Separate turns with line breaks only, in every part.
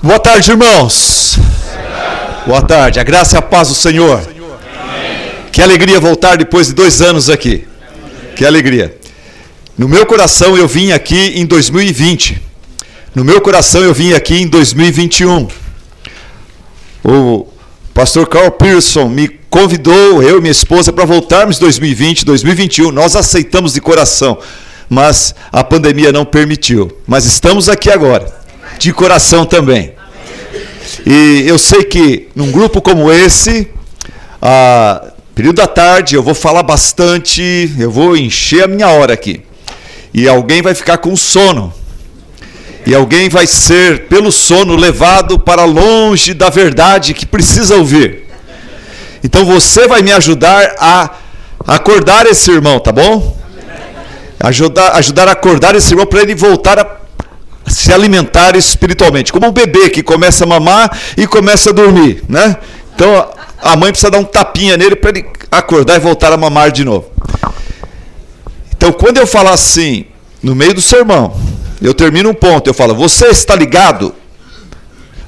Boa tarde, irmãos. Boa tarde. A graça e a paz do Senhor. Que alegria voltar depois de 2 anos aqui. Que alegria. No meu coração eu vim aqui em 2020. No meu coração eu vim aqui em 2021. O pastor Carl Pearson me convidou, eu e minha esposa, para voltarmos em 2020, 2021. Nós aceitamos de coração, mas a pandemia não permitiu. Mas estamos aqui agora, de coração também. E eu sei que num grupo como esse, período da tarde, eu vou falar bastante, eu vou encher a minha hora aqui. E alguém vai ficar com sono. E alguém vai ser, pelo sono, levado para longe da verdade que precisa ouvir. Então você vai me ajudar a acordar esse irmão, tá bom? Ajudar a acordar esse irmão para ele voltar a se alimentar espiritualmente. Como um bebê que começa a mamar e começa a dormir, né? Então a mãe precisa dar um tapinha nele para ele acordar e voltar a mamar de novo. Então quando eu falar assim, no meio do sermão, eu termino um ponto, eu falo, você está ligado?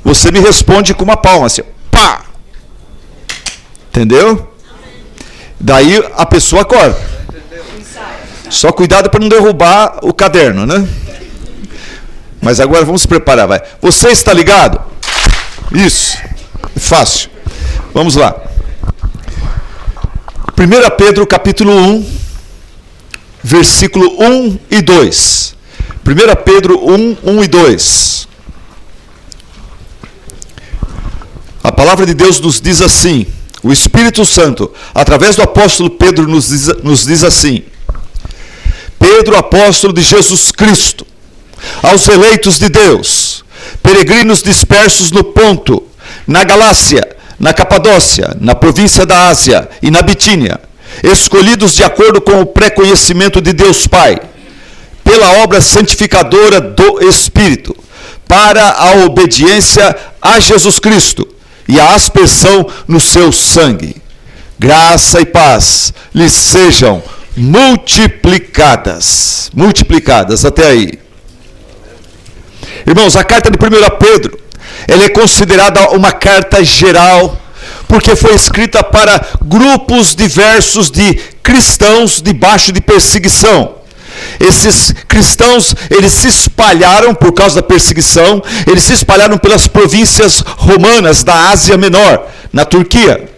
Você me responde com uma palma, assim, pá! Entendeu? Daí a pessoa acorda. Só cuidado para não derrubar o caderno, né? Mas agora vamos se preparar, vai. Você está ligado? Isso. Fácil. Vamos lá. 1 Pedro capítulo 1, versículo 1 e 2. 1 Pedro 1, 1 e 2. A palavra de Deus nos diz assim, o Espírito Santo, através do apóstolo Pedro, nos diz assim: Pedro, apóstolo de Jesus Cristo, aos eleitos de Deus, peregrinos dispersos no Ponto, na Galácia, na Capadócia, na província da Ásia e na Bitínia, escolhidos de acordo com o pré-conhecimento de Deus Pai, pela obra santificadora do Espírito, para a obediência a Jesus Cristo e a aspersão no seu sangue. Graça e paz lhes sejam multiplicadas. Multiplicadas, até aí. Irmãos, a carta de 1 Pedro, ela é considerada uma carta geral, porque foi escrita para grupos diversos de cristãos debaixo de perseguição. Esses cristãos, eles se espalharam por causa da perseguição, eles se espalharam pelas províncias romanas da Ásia Menor, na Turquia.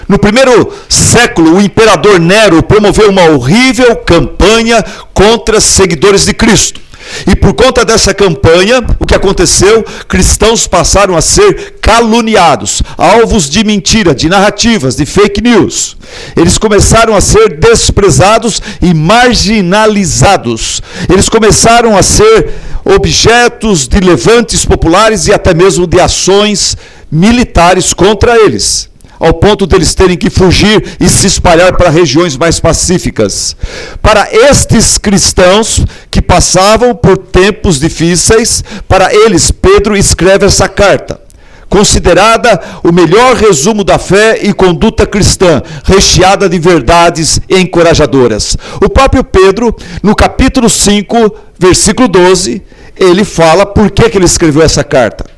No primeiro século, o imperador Nero promoveu uma horrível campanha contra seguidores de Cristo. E por conta dessa campanha, o que aconteceu? Cristãos passaram a ser caluniados, alvos de mentira, de narrativas, de fake news. Eles começaram a ser desprezados e marginalizados. Eles começaram a ser objetos de levantes populares e até mesmo de ações militares contra eles, ao ponto deles terem que fugir e se espalhar para regiões mais pacíficas. Para estes cristãos que passavam por tempos difíceis, para eles Pedro escreve essa carta, considerada o melhor resumo da fé e conduta cristã, recheada de verdades encorajadoras. O próprio Pedro, no capítulo 5, versículo 12, ele fala por que ele escreveu essa carta.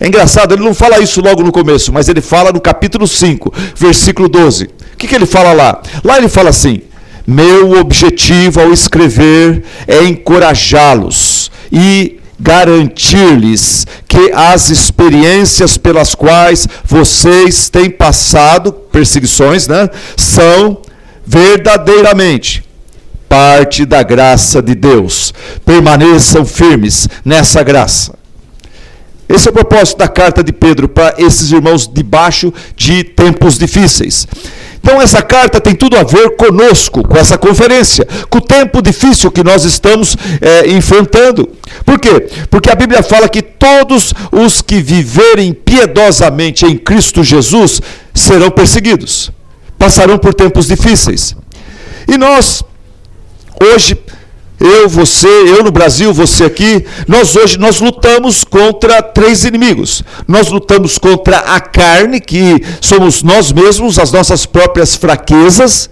É engraçado, ele não fala isso logo no começo, mas ele fala no capítulo 5, versículo 12. O que ele fala lá? Lá ele fala assim: meu objetivo ao escrever é encorajá-los e garantir-lhes que as experiências pelas quais vocês têm passado, perseguições, né, são verdadeiramente parte da graça de Deus. Permaneçam firmes nessa graça. Esse é o propósito da carta de Pedro para esses irmãos debaixo de tempos difíceis. Então essa carta tem tudo a ver conosco, com essa conferência, com o tempo difícil que nós estamos enfrentando. Por quê? Porque a Bíblia fala que todos os que viverem piedosamente em Cristo Jesus serão perseguidos, passarão por tempos difíceis. E nós, hoje, eu no Brasil, você aqui, nós lutamos contra 3 inimigos. Nós lutamos contra a carne, que somos nós mesmos, as nossas próprias fraquezas.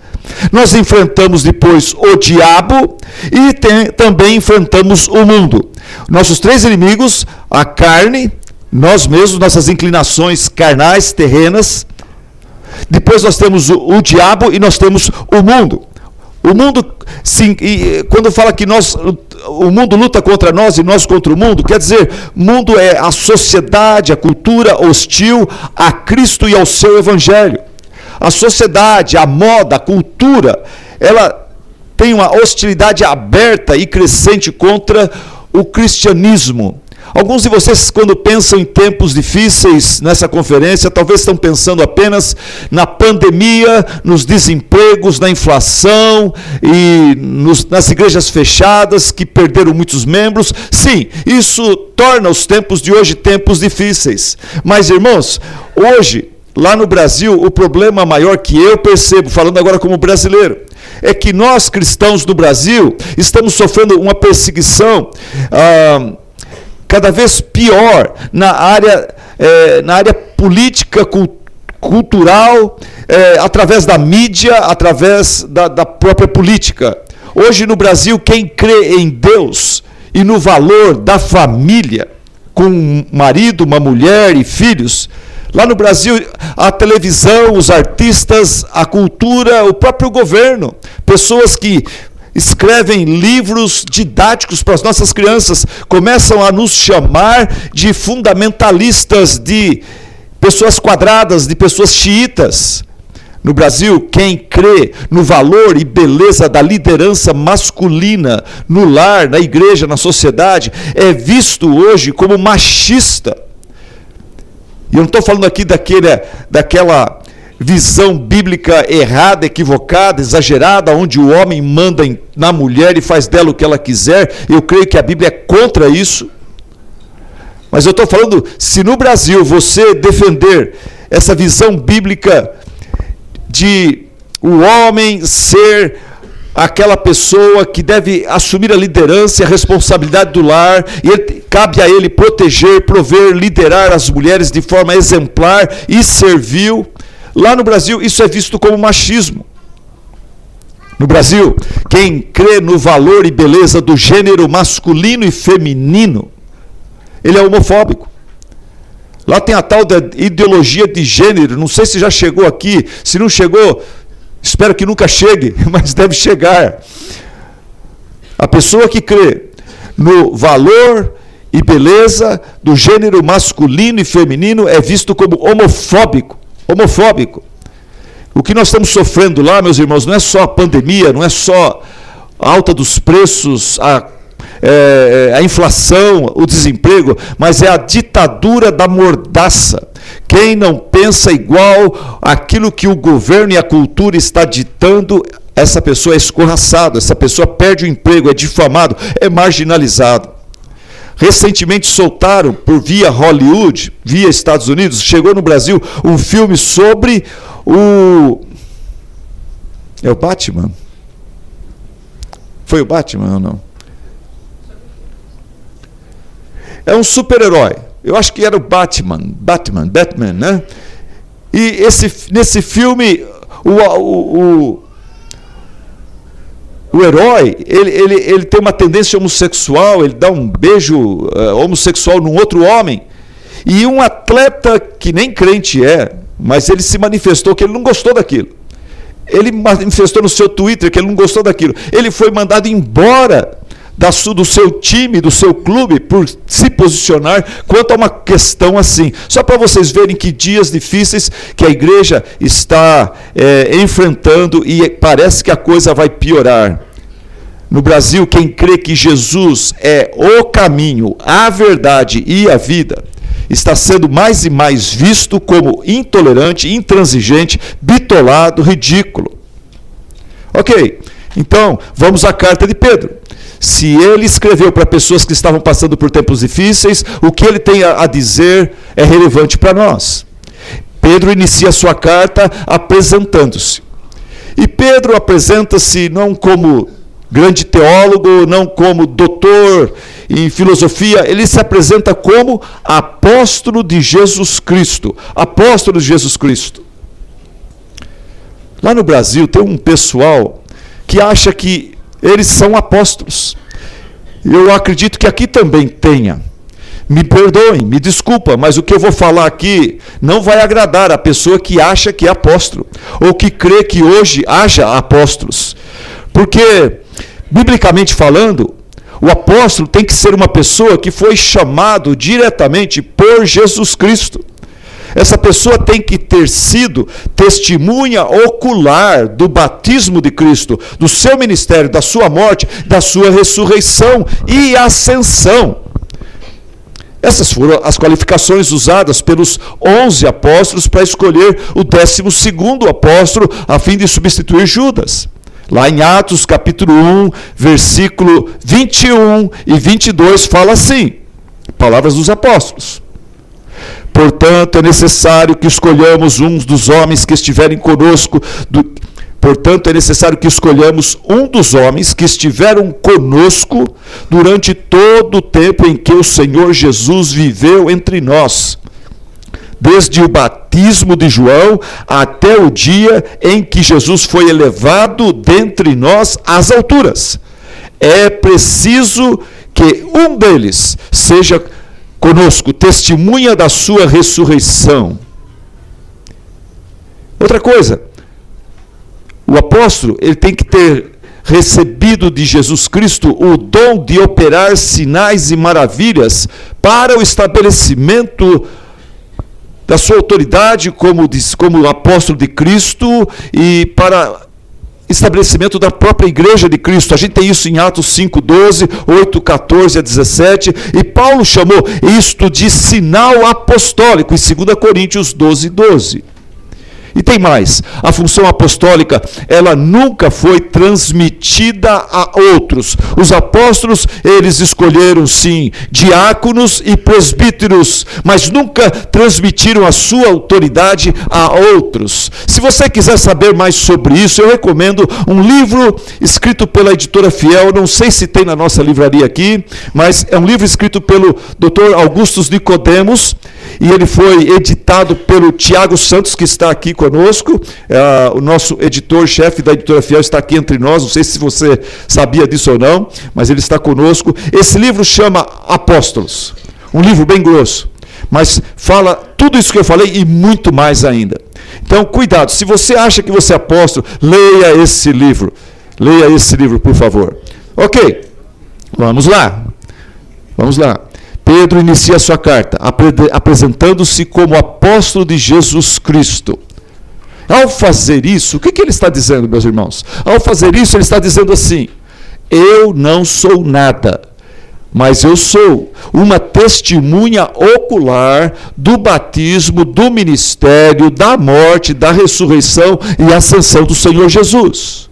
Nós enfrentamos depois o diabo e também enfrentamos o mundo. Nossos 3 inimigos, a carne, nós mesmos, nossas inclinações carnais, terrenas. Depois nós temos o diabo e nós temos o mundo. O mundo, sim, e quando fala que o mundo luta contra nós e nós contra o mundo, quer dizer, mundo é a sociedade, a cultura hostil a Cristo e ao seu evangelho. A sociedade, a moda, a cultura, ela tem uma hostilidade aberta e crescente contra o cristianismo. Alguns de vocês, quando pensam em tempos difíceis nessa conferência, talvez estão pensando apenas na pandemia, nos desempregos, na inflação e nas igrejas fechadas que perderam muitos membros. Sim, isso torna os tempos de hoje tempos difíceis. Mas, irmãos, hoje, lá no Brasil, o problema maior que eu percebo, falando agora como brasileiro, é que nós, cristãos do Brasil, estamos sofrendo uma perseguição cada vez pior na área política, cultural, através da mídia, através da própria política. Hoje no Brasil, quem crê em Deus e no valor da família, com um marido, uma mulher e filhos, lá no Brasil, a televisão, os artistas, a cultura, o próprio governo, pessoas que escrevem livros didáticos para as nossas crianças, começam a nos chamar de fundamentalistas, de pessoas quadradas, de pessoas xiitas. No Brasil, quem crê no valor e beleza da liderança masculina no lar, na igreja, na sociedade, é visto hoje como machista. E eu não estou falando aqui daquela visão bíblica errada, equivocada, exagerada, onde o homem manda na mulher e faz dela o que ela quiser. Eu creio que a Bíblia é contra isso. Mas eu estou falando, se no Brasil você defender essa visão bíblica de o homem ser aquela pessoa que deve assumir a liderança e a responsabilidade do lar, e cabe a ele proteger, prover, liderar as mulheres de forma exemplar e servil. Lá no Brasil, isso é visto como machismo. No Brasil, quem crê no valor e beleza do gênero masculino e feminino, ele é homofóbico. Lá tem a tal da ideologia de gênero, não sei se já chegou aqui, se não chegou, espero que nunca chegue, mas deve chegar. A pessoa que crê no valor e beleza do gênero masculino e feminino é visto como homofóbico. O que nós estamos sofrendo lá, meus irmãos, não é só a pandemia, não é só a alta dos preços, a inflação, o desemprego, mas é a ditadura da mordaça. Quem não pensa igual àquilo que o governo e a cultura está ditando, essa pessoa é escorraçada, essa pessoa perde o emprego, é difamado, é marginalizado. Recentemente soltaram, por via Hollywood, via Estados Unidos, chegou no Brasil um filme sobre É o Batman? Foi o Batman ou não? É um super-herói. Eu acho que era o Batman, né? E nesse filme, o herói, ele tem uma tendência homossexual, ele dá um beijo homossexual num outro homem. E um atleta que nem crente mas ele se manifestou que ele não gostou daquilo. Ele manifestou no seu Twitter que ele não gostou daquilo. Ele foi mandado embora do seu time, do seu clube, por se posicionar quanto a uma questão assim. Só para vocês verem que dias difíceis que a igreja está enfrentando, e parece que a coisa vai piorar. No Brasil, quem crê que Jesus é o caminho, a verdade e a vida, está sendo mais e mais visto como intolerante, intransigente, bitolado, ridículo. Ok, então vamos à carta de Pedro. Se ele escreveu para pessoas que estavam passando por tempos difíceis, o que ele tem a dizer é relevante para nós. Pedro inicia sua carta apresentando-se. E Pedro apresenta-se não como grande teólogo, não como doutor em filosofia, ele se apresenta como apóstolo de Jesus Cristo. Apóstolo de Jesus Cristo. Lá no Brasil tem um pessoal que acha que eles são apóstolos. Eu acredito que aqui também tenha. Me perdoem, me desculpa, mas o que eu vou falar aqui não vai agradar a pessoa que acha que é apóstolo, ou que crê que hoje haja apóstolos. Porque, biblicamente falando, o apóstolo tem que ser uma pessoa que foi chamado diretamente por Jesus Cristo. Essa pessoa tem que ter sido testemunha ocular do batismo de Cristo, do seu ministério, da sua morte, da sua ressurreição e ascensão. Essas foram as qualificações usadas pelos 11 apóstolos para escolher o 12º apóstolo, a fim de substituir Judas. Lá em Atos, capítulo 1, versículo 21 e 22, fala assim, palavras dos apóstolos. Portanto, é necessário que escolhamos um dos homens que estiverem conosco, durante todo o tempo em que o Senhor Jesus viveu entre nós, desde o batismo de João até o dia em que Jesus foi elevado dentre nós às alturas. É preciso que um deles seja conosco, testemunha da sua ressurreição. Outra coisa, o apóstolo ele tem que ter recebido de Jesus Cristo o dom de operar sinais e maravilhas para o estabelecimento da sua autoridade como apóstolo de Cristo e para estabelecimento da própria igreja de Cristo. A gente tem isso em Atos 5:12, 8:14 a 17, e Paulo chamou isto de sinal apostólico em 2 Coríntios 12:12. E tem mais, a função apostólica, ela nunca foi transmitida a outros. Os apóstolos, eles escolheram sim, diáconos e presbíteros, mas nunca transmitiram a sua autoridade a outros. Se você quiser saber mais sobre isso, eu recomendo um livro escrito pela editora Fiel, não sei se tem na nossa livraria aqui, mas é um livro escrito pelo Dr. Augustus Nicodemos, e ele foi editado pelo Tiago Santos, que está aqui conosco, o nosso editor-chefe da editora Fiel está aqui entre nós, não sei se você sabia disso ou não, mas ele está conosco. Esse livro chama Apóstolos, um livro bem grosso, mas fala tudo isso que eu falei e muito mais ainda. Então, cuidado, se você acha que você é apóstolo, leia esse livro, por favor. Ok, vamos lá. Pedro inicia a sua carta apresentando-se como apóstolo de Jesus Cristo. Ao fazer isso, o que ele está dizendo, meus irmãos? Ao fazer isso, ele está dizendo assim: eu não sou nada, mas eu sou uma testemunha ocular do batismo, do ministério, da morte, da ressurreição e ascensão do Senhor Jesus.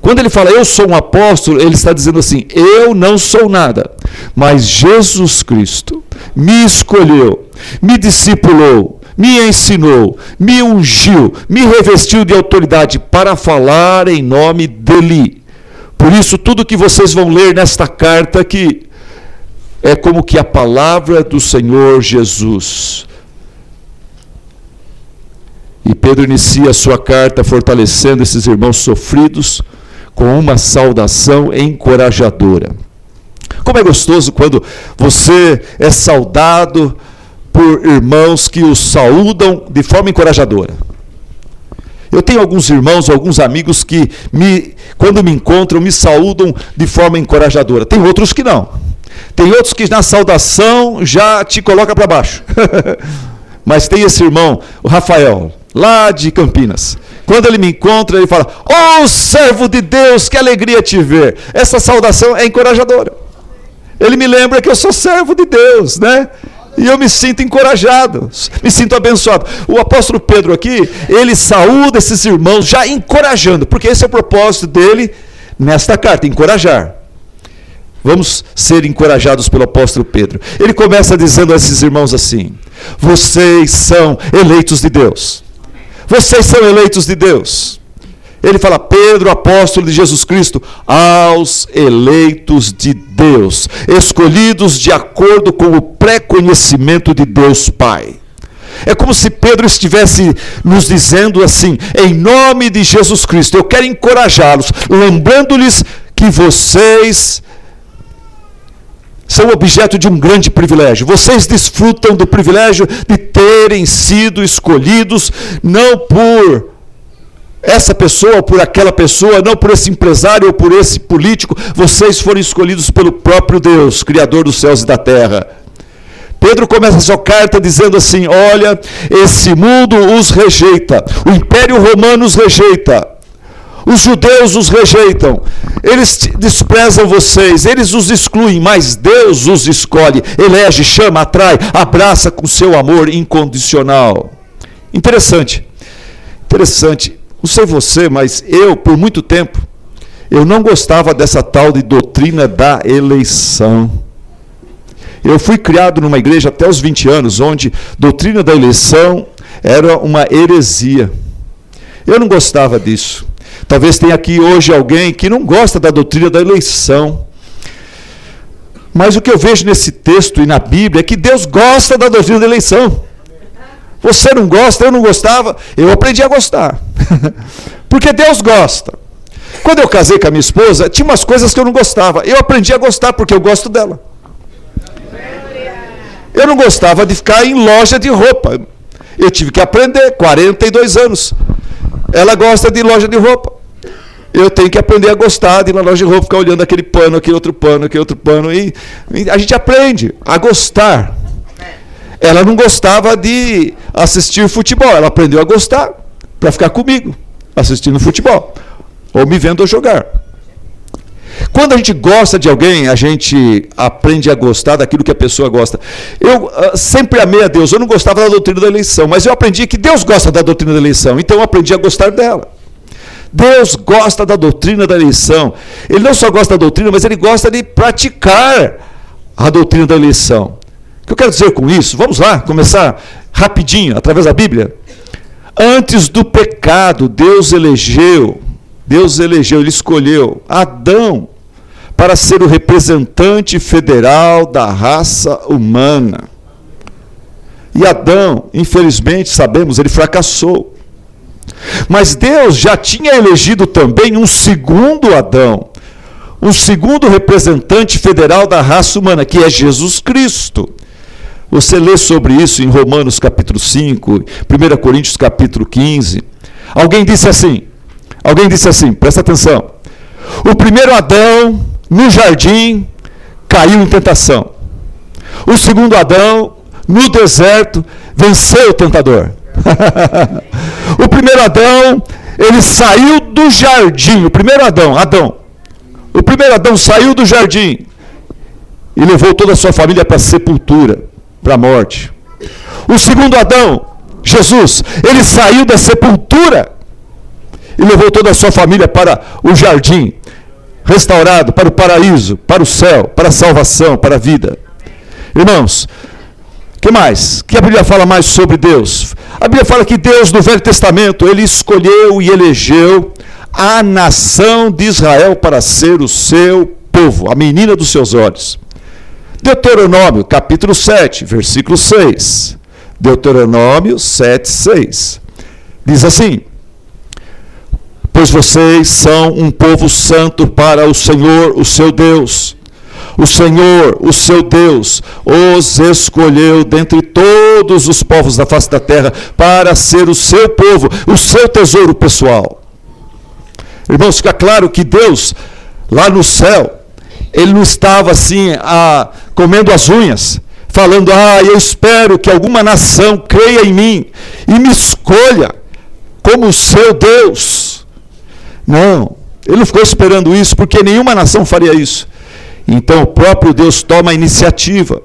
Quando ele fala, eu sou um apóstolo, ele está dizendo assim, eu não sou nada, mas Jesus Cristo me escolheu, me discipulou, me ensinou, me ungiu, me revestiu de autoridade para falar em nome dele. Por isso, tudo que vocês vão ler nesta carta aqui é como que a palavra do Senhor Jesus. E Pedro inicia a sua carta fortalecendo esses irmãos sofridos com uma saudação encorajadora. Como é gostoso quando você é saudado por irmãos que o saúdam de forma encorajadora. Eu tenho alguns irmãos, alguns amigos que, quando me encontram, me saúdam de forma encorajadora. Tem outros que não. Tem outros que na saudação já te coloca para baixo. Mas tem esse irmão, o Rafael, lá de Campinas. Quando ele me encontra, ele fala, oh, servo de Deus, que alegria te ver. Essa saudação é encorajadora. Ele me lembra que eu sou servo de Deus, né? E eu me sinto encorajado, me sinto abençoado. O apóstolo Pedro aqui, ele saúda esses irmãos já encorajando, porque esse é o propósito dele nesta carta, encorajar. Vamos ser encorajados pelo apóstolo Pedro. Ele começa dizendo a esses irmãos assim, vocês são eleitos de Deus. Vocês são eleitos de Deus. Ele fala, Pedro, apóstolo de Jesus Cristo, aos eleitos de Deus, escolhidos de acordo com o pré-conhecimento de Deus Pai. É como se Pedro estivesse nos dizendo assim, em nome de Jesus Cristo, eu quero encorajá-los, lembrando-lhes que vocês são objeto de um grande privilégio. Vocês desfrutam do privilégio de terem sido escolhidos, não por essa pessoa ou por aquela pessoa, não por esse empresário ou por esse político. Vocês foram escolhidos pelo próprio Deus, Criador dos céus e da terra. Pedro começa a sua carta dizendo assim: olha, esse mundo os rejeita, o Império Romano os rejeita, os judeus os rejeitam, eles desprezam vocês, eles os excluem, mas Deus os escolhe, elege, chama, atrai, abraça com seu amor incondicional. Interessante. Não sei você, mas eu, por muito tempo, eu não gostava dessa tal de doutrina da eleição. Eu fui criado numa igreja até os 20 anos, onde doutrina da eleição era uma heresia. Eu não gostava disso. Talvez tenha aqui hoje alguém que não gosta da doutrina da eleição. Mas o que eu vejo nesse texto e na Bíblia é que Deus gosta da doutrina da eleição. Você não gosta, eu não gostava, eu aprendi a gostar. Porque Deus gosta. Quando eu casei com a minha esposa, tinha umas coisas que eu não gostava. Eu aprendi a gostar porque eu gosto dela. Eu não gostava de ficar em loja de roupa. Eu tive que aprender, 42 anos. Ela gosta de loja de roupa. Eu tenho que aprender a gostar de ir na loja de roupa, ficar olhando aquele pano, aquele outro pano, aquele outro pano. E a gente aprende a gostar. Ela não gostava de assistir futebol. Ela aprendeu a gostar para ficar comigo, assistindo futebol. Ou me vendo jogar. Quando a gente gosta de alguém, a gente aprende a gostar daquilo que a pessoa gosta. Eu sempre amei a Deus. Eu não gostava da doutrina da eleição, mas eu aprendi que Deus gosta da doutrina da eleição. Então eu aprendi a gostar dela. Deus gosta da doutrina da eleição. Ele não só gosta da doutrina, mas ele gosta de praticar a doutrina da eleição. O que eu quero dizer com isso? Vamos lá, começar rapidinho, através da Bíblia. Antes do pecado, Deus elegeu, ele escolheu Adão para ser o representante federal da raça humana. E Adão, infelizmente, sabemos, ele fracassou. Mas Deus já tinha elegido também um segundo Adão, um segundo representante federal da raça humana, que é Jesus Cristo. Você lê sobre isso em Romanos capítulo 5, 1 Coríntios capítulo 15. Alguém disse assim, presta atenção. O primeiro Adão, no jardim, caiu em tentação. O segundo Adão, no deserto, venceu o tentador. O primeiro Adão, ele saiu do jardim. O primeiro Adão saiu do jardim e levou toda a sua família para a sepultura, para a morte. O segundo Adão, Jesus, ele saiu da sepultura e levou toda a sua família para o jardim, restaurado, para o paraíso, para o céu, para a salvação, para a vida. Irmãos, o que mais? O que a Bíblia fala mais sobre Deus? A Bíblia fala que Deus, no Velho Testamento, ele escolheu e elegeu a nação de Israel para ser o seu povo, a menina dos seus olhos. Deuteronômio, capítulo 7, versículo 6. Deuteronômio 7, 6. Diz assim: pois vocês são um povo santo para o Senhor, o seu Deus. O Senhor, o seu Deus, os escolheu dentre todos os povos da face da terra para ser o seu povo, o seu tesouro pessoal. Irmãos, fica claro que Deus, lá no céu, ele não estava assim, comendo as unhas, falando, eu espero que alguma nação creia em mim e me escolha como o seu Deus. Não, ele não ficou esperando isso, porque nenhuma nação faria isso. Então o próprio Deus toma a iniciativa.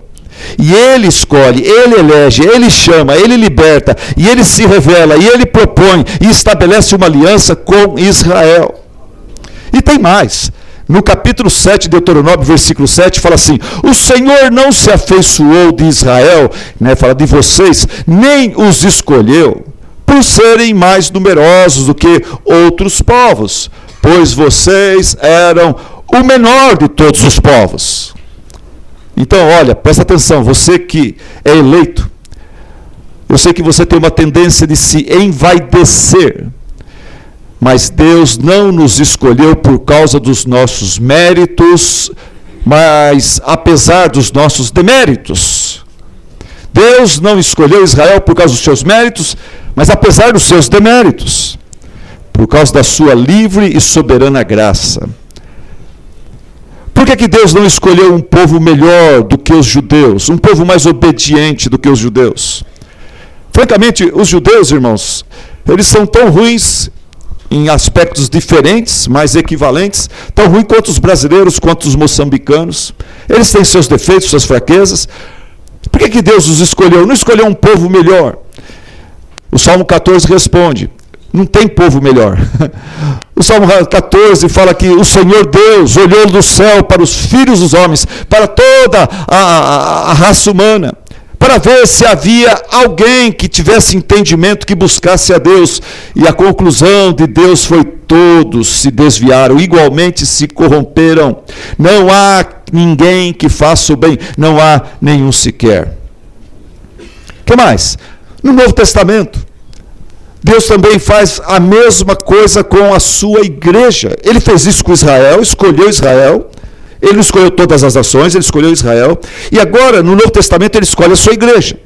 E ele escolhe, ele elege, ele chama, ele liberta, e ele se revela, e ele propõe, e estabelece uma aliança com Israel. E tem mais. No capítulo 7 de Deuteronômio, versículo 7, fala assim: o Senhor não se afeiçoou de Israel, fala de vocês, nem os escolheu, por serem mais numerosos do que outros povos, pois vocês eram o menor de todos os povos. Então, olha, presta atenção, você que é eleito, eu sei que você tem uma tendência de se envaidecer, mas Deus não nos escolheu por causa dos nossos méritos mas apesar dos nossos deméritos. Deus não escolheu Israel por causa dos seus méritos, mas apesar dos seus deméritos, por causa da sua livre e soberana graça. Por que Deus não escolheu um povo melhor do que os judeus, um povo mais obediente do que os judeus? Francamente, os judeus, irmãos, eles são tão ruins em aspectos diferentes, mas equivalentes, tão ruins quanto os brasileiros, quanto os moçambicanos. Eles têm seus defeitos, suas fraquezas. Por que Deus os escolheu? Não escolheu um povo melhor. O Salmo 14 responde: não tem povo melhor. O Salmo 14 fala que o Senhor Deus olhou do céu para os filhos dos homens, para toda a raça humana, para ver se havia alguém que tivesse entendimento, que buscasse a Deus. E a conclusão de Deus foi: todos se desviaram, igualmente se corromperam. Não há ninguém que faça o bem, não há nenhum sequer. O que mais? No Novo Testamento, Deus também faz a mesma coisa com a sua igreja. Ele fez isso com Israel, escolheu Israel. Ele não escolheu todas as nações, ele escolheu Israel. E agora, no Novo Testamento, ele escolhe a sua igreja.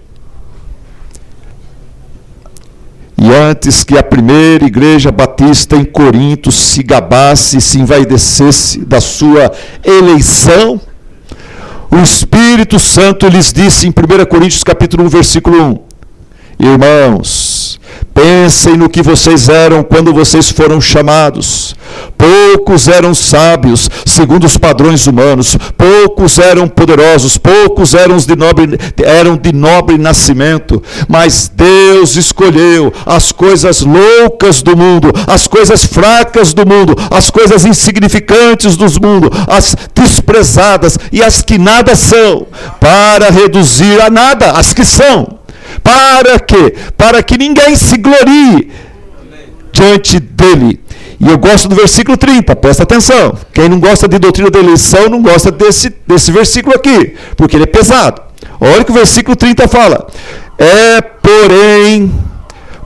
E antes que a primeira igreja batista em Corinto se gabasse, se envaidecesse da sua eleição, o Espírito Santo lhes disse em 1 Coríntios capítulo 1, versículo 1: irmãos, pensem no que vocês eram quando vocês foram chamados. Poucos eram sábios, segundo os padrões humanos. Poucos eram poderosos. Poucos eram de nobre nascimento. Mas Deus escolheu as coisas loucas do mundo, as coisas fracas do mundo, as coisas insignificantes do mundo, as desprezadas e as que nada são, para reduzir a nada as que são. Para quê? Para que ninguém se glorie diante dele. E eu gosto do versículo 30, presta atenção. Quem não gosta de doutrina da eleição não gosta desse versículo aqui, porque ele é pesado. Olha o que o versículo 30 fala: é, porém,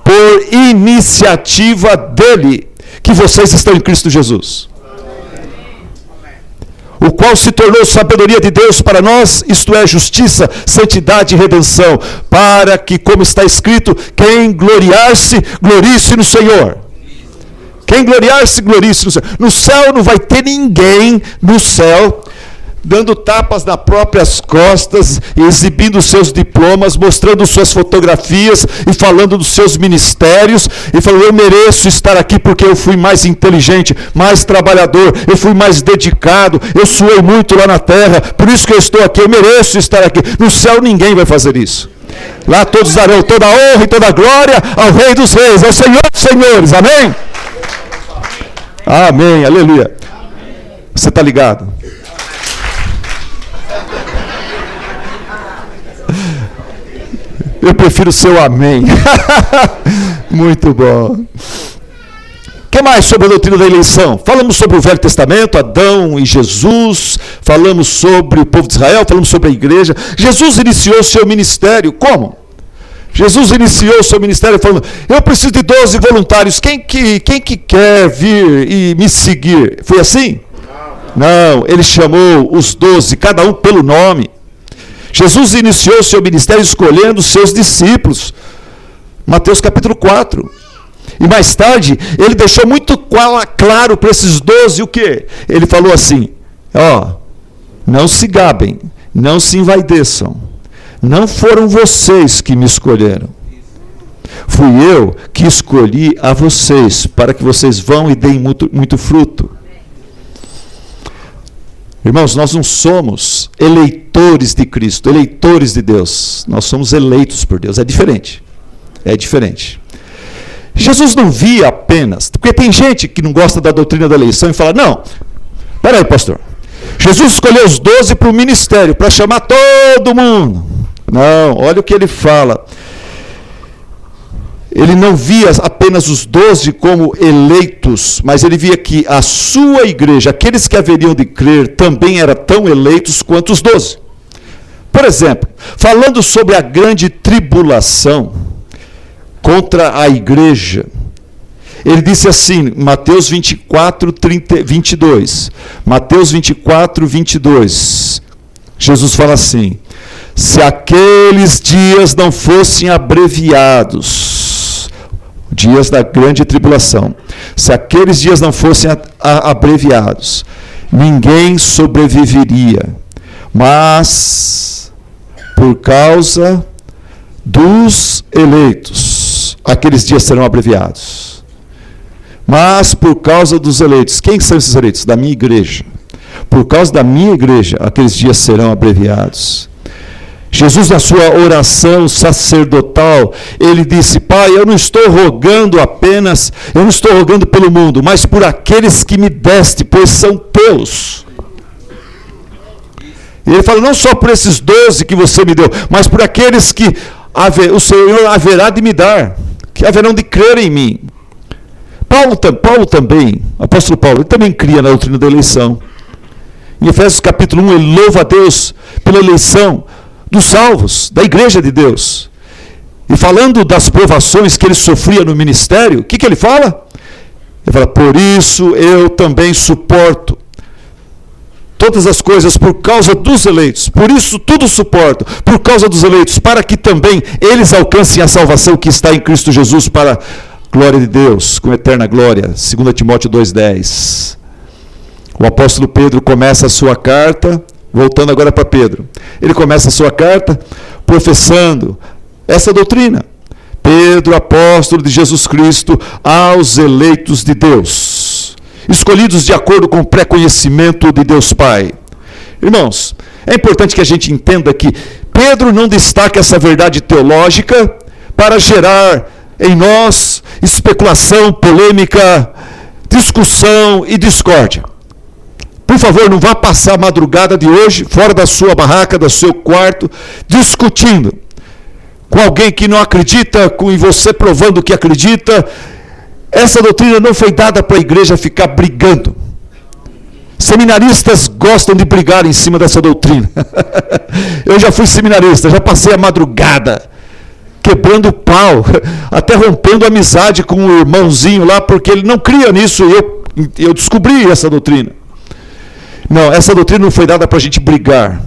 por iniciativa dele que vocês estão em Cristo Jesus, o qual se tornou sabedoria de Deus para nós, isto é, justiça, santidade e redenção, para que, como está escrito, quem gloriar-se, glorie-se no Senhor. Quem gloriar-se, glorie-se no Senhor. No céu não vai ter ninguém, no céu, dando tapas nas próprias costas, exibindo seus diplomas, mostrando suas fotografias e falando dos seus ministérios, e falando: eu mereço estar aqui porque eu fui mais inteligente, mais trabalhador, eu fui mais dedicado, eu suei muito lá na terra, por isso que eu estou aqui, eu mereço estar aqui. No céu ninguém vai fazer isso. Lá todos darão toda a honra e toda a glória ao Rei dos Reis, ao Senhor dos Senhores. Amém? Amém, aleluia. Você está ligado? Eu prefiro o seu amém. Muito bom. O que mais sobre a doutrina da eleição? Falamos sobre o Velho Testamento, Adão e Jesus. Falamos sobre o povo de Israel. Falamos sobre a igreja. Jesus iniciou o seu ministério. Como? Jesus iniciou o seu ministério falando: eu preciso de 12 voluntários. Quem que quer vir e me seguir? Foi assim? Não, ele chamou os 12, cada um pelo nome. Jesus iniciou o seu ministério escolhendo os seus discípulos. Mateus capítulo 4. E mais tarde, ele deixou muito claro para esses 12 o quê? Ele falou assim: não se gabem, não se envaideçam. Não foram vocês que me escolheram. Fui eu que escolhi a vocês, para que vocês vão e deem muito fruto. Irmãos, nós não somos eleitores de Cristo, eleitores de Deus. Nós somos eleitos por Deus. É diferente. É diferente. Jesus não via apenas... Porque tem gente que não gosta da doutrina da eleição e fala: não, peraí, pastor. Jesus escolheu os 12 para o ministério, para chamar todo mundo. Não, olha o que ele fala. Ele não via apenas os 12 como eleitos, mas ele via que a sua igreja, aqueles que haveriam de crer, também eram tão eleitos quanto os 12. Por exemplo, falando sobre a grande tribulação contra a igreja, Ele disse assim, Mateus 24, 22. Mateus 24, 22. Jesus fala assim: se aqueles dias não fossem abreviados, dias da grande tribulação, se aqueles dias não fossem abreviados, ninguém sobreviveria. Mas, por causa dos eleitos, aqueles dias serão abreviados. Mas, por causa dos eleitos, quem são esses eleitos? Da minha igreja. Por causa da minha igreja, aqueles dias serão abreviados. Jesus, na sua oração sacerdotal, ele disse: Pai, eu não estou rogando pelo mundo, mas por aqueles que me deste, pois são teus. E ele fala, não só por esses 12 que você me deu, mas por aqueles que o Senhor haverá de me dar, que haverão de crer em mim. Paulo também, apóstolo Paulo, ele também cria na doutrina da eleição. Em Efésios capítulo 1, ele louva a Deus pela eleição dos salvos, da igreja de Deus. E falando das provações que ele sofria no ministério, o que ele fala? Ele fala, por isso eu também suporto todas as coisas por causa dos eleitos. Por isso tudo suporto, por causa dos eleitos, para que também eles alcancem a salvação que está em Cristo Jesus para a glória de Deus, com eterna glória. 2 Timóteo 2,10. O apóstolo Pedro começa a sua carta, voltando agora para Pedro, ele começa a sua carta professando essa doutrina. Pedro, apóstolo de Jesus Cristo, aos eleitos de Deus, escolhidos de acordo com o pré-conhecimento de Deus Pai. Irmãos, é importante que a gente entenda que Pedro não destaca essa verdade teológica para gerar em nós especulação, polêmica, discussão e discórdia. Por favor, não vá passar a madrugada de hoje fora da sua barraca, do seu quarto, discutindo com alguém que não acredita, com você provando que acredita. Essa doutrina não foi dada para a igreja ficar brigando. Seminaristas gostam de brigar em cima dessa doutrina. Eu já fui seminarista, já passei a madrugada quebrando pau, até rompendo amizade com um irmãozinho lá, porque ele não cria nisso, e eu descobri essa doutrina. Não, essa doutrina não foi dada para a gente brigar,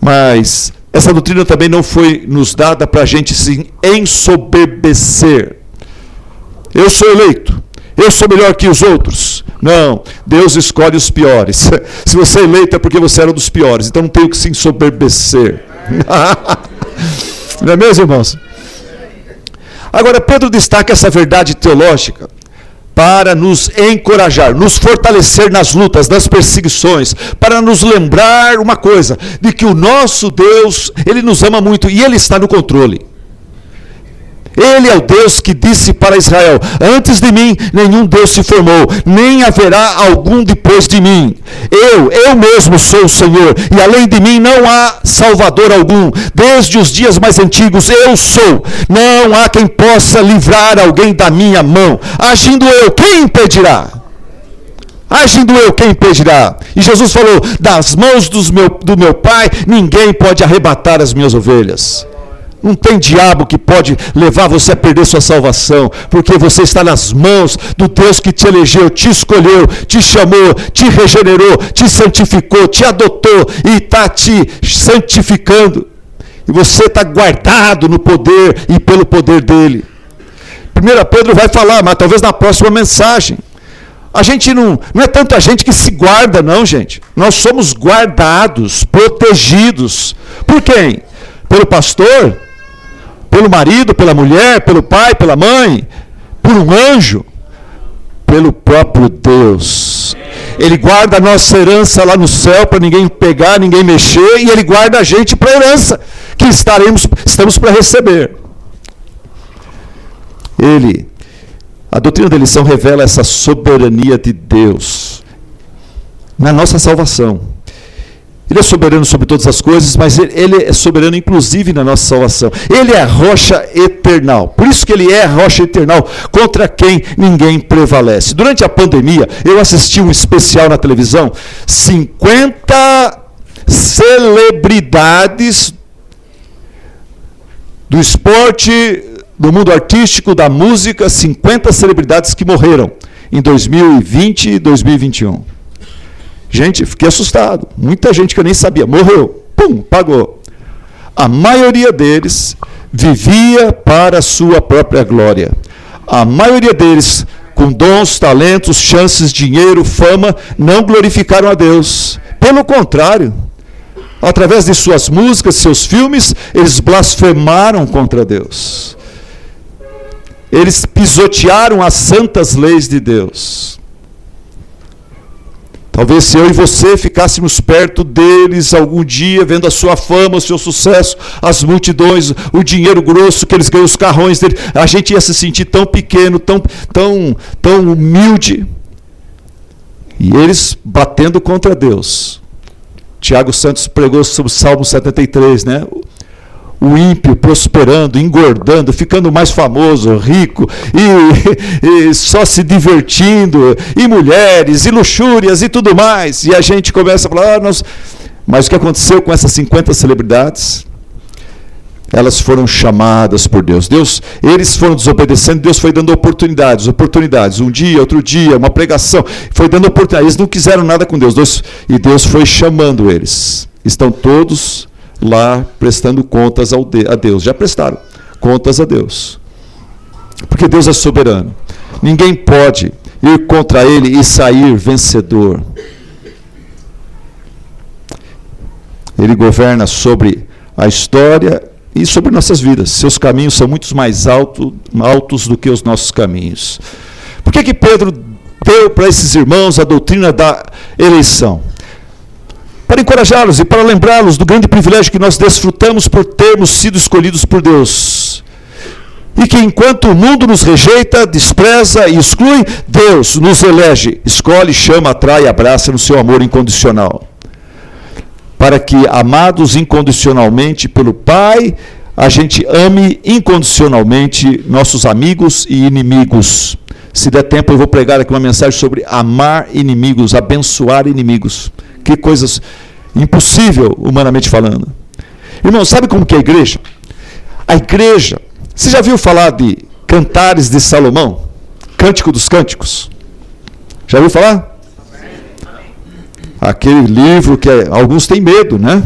mas essa doutrina também não foi nos dada para a gente se ensoberbecer. Eu sou eleito, eu sou melhor que os outros. Não, Deus escolhe os piores. Se você é eleito é porque você era um dos piores, então não tem o que se ensoberbecer. Não é mesmo, irmãos? Agora, Pedro destaca essa verdade teológica para nos encorajar, nos fortalecer nas lutas, nas perseguições, para nos lembrar uma coisa, de que o nosso Deus, Ele nos ama muito e Ele está no controle. Ele é o Deus que disse para Israel, antes de mim nenhum Deus se formou, nem haverá algum depois de mim. Eu mesmo sou o Senhor, e além de mim não há Salvador algum. Desde os dias mais antigos eu sou. Não há quem possa livrar alguém da minha mão. Agindo eu, quem impedirá? Agindo eu, quem impedirá? E Jesus falou, das mãos do meu Pai, ninguém pode arrebatar as minhas ovelhas. Não tem diabo que pode levar você a perder sua salvação, porque você está nas mãos do Deus que te elegeu, te escolheu, te chamou, te regenerou, te santificou, te adotou e está te santificando. E você está guardado no poder e pelo poder dele. 1 Pedro vai falar, mas talvez na próxima mensagem. A gente não é tanto a gente que se guarda, não, gente. Nós somos guardados, protegidos. Por quem? Pelo pastor? Pelo marido, pela mulher, pelo pai, pela mãe, por um anjo, pelo próprio Deus. Ele guarda a nossa herança lá no céu para ninguém pegar, ninguém mexer, e Ele guarda a gente para a herança que estamos para receber. A doutrina da eleição revela essa soberania de Deus na nossa salvação. Ele é soberano sobre todas as coisas, mas ele é soberano inclusive na nossa salvação. Ele é a rocha eternal. Por isso que ele é a rocha eternal, contra quem ninguém prevalece. Durante a pandemia, eu assisti um especial na televisão, 50 celebridades do esporte do mundo artístico, da música, 50 celebridades que morreram em 2020 e 2021. Gente, fiquei assustado. Muita gente que eu nem sabia morreu. Pum, pagou. A maioria deles vivia para a sua própria glória. A maioria deles, com dons, talentos, chances, dinheiro, fama, não glorificaram a Deus. Pelo contrário, através de suas músicas, seus filmes, eles blasfemaram contra Deus. Eles pisotearam as santas leis de Deus. Talvez se eu e você ficássemos perto deles algum dia, vendo a sua fama, o seu sucesso, as multidões, o dinheiro grosso que eles ganham, os carrões deles, a gente ia se sentir tão pequeno, tão humilde. E eles batendo contra Deus. Tiago Santos pregou sobre o Salmo 73, né? O ímpio prosperando, engordando, ficando mais famoso, rico, e só se divertindo, e mulheres, e luxúrias, e tudo mais. E a gente começa a falar, mas o que aconteceu com essas 50 celebridades? Elas foram chamadas por Deus. Eles foram desobedecendo, Deus foi dando oportunidades. Um dia, outro dia, uma pregação, foi dando oportunidades. Eles não quiseram nada com Deus, e Deus foi chamando eles. Estão todos lá prestando contas a Deus. Já prestaram contas a Deus. Porque Deus é soberano. Ninguém pode ir contra Ele e sair vencedor. Ele governa sobre a história e sobre nossas vidas. Seus caminhos são muito mais altos do que os nossos caminhos. Por que Pedro deu para esses irmãos a doutrina da eleição? Para encorajá-los e para lembrá-los do grande privilégio que nós desfrutamos por termos sido escolhidos por Deus. E que enquanto o mundo nos rejeita, despreza e exclui, Deus nos elege, escolhe, chama, atrai e abraça no seu amor incondicional. Para que, amados incondicionalmente pelo Pai, a gente ame incondicionalmente nossos amigos e inimigos. Se der tempo, eu vou pregar aqui uma mensagem sobre amar inimigos, abençoar inimigos. Que coisas impossível, humanamente falando. Irmão, sabe como que é a igreja? A igreja, você já viu falar de Cantares de Salomão? Cântico dos Cânticos? Já viu falar? Aquele livro que alguns têm medo, né?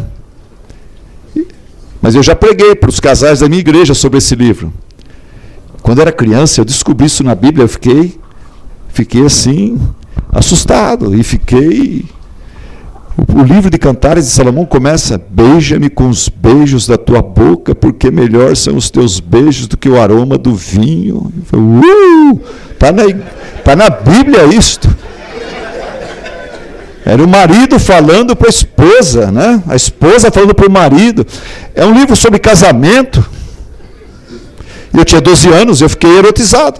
Mas eu já preguei para os casais da minha igreja sobre esse livro. Quando eu era criança, eu descobri isso na Bíblia, eu fiquei assim, assustado, e fiquei... O livro de Cantares de Salomão começa: beija-me com os beijos da tua boca, porque melhor são os teus beijos do que o aroma do vinho. Tá na Bíblia isto. Era o marido falando para a esposa, né? A esposa falando para o marido. É um livro sobre casamento. Eu tinha 12 anos, eu fiquei erotizado.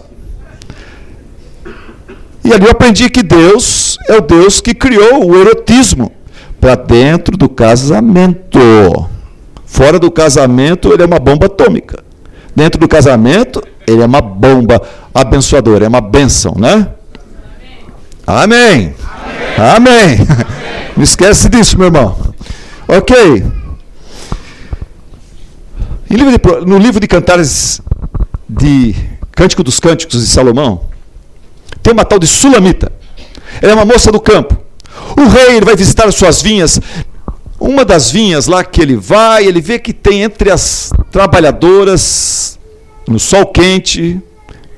E ali eu aprendi que Deus é o Deus que criou o erotismo para dentro do casamento. Fora do casamento, ele é uma bomba atômica. Dentro do casamento, ele é uma bomba abençoadora, é uma bênção, né? Amém. Amém. Não esquece disso, meu irmão. Ok. No livro de Cantares, de Cântico dos Cânticos de Salomão, tem uma tal de Sulamita. Ela é uma moça do campo. O rei, ele vai visitar as suas vinhas. Uma das vinhas lá que ele vai, ele vê que tem entre as trabalhadoras, no sol quente,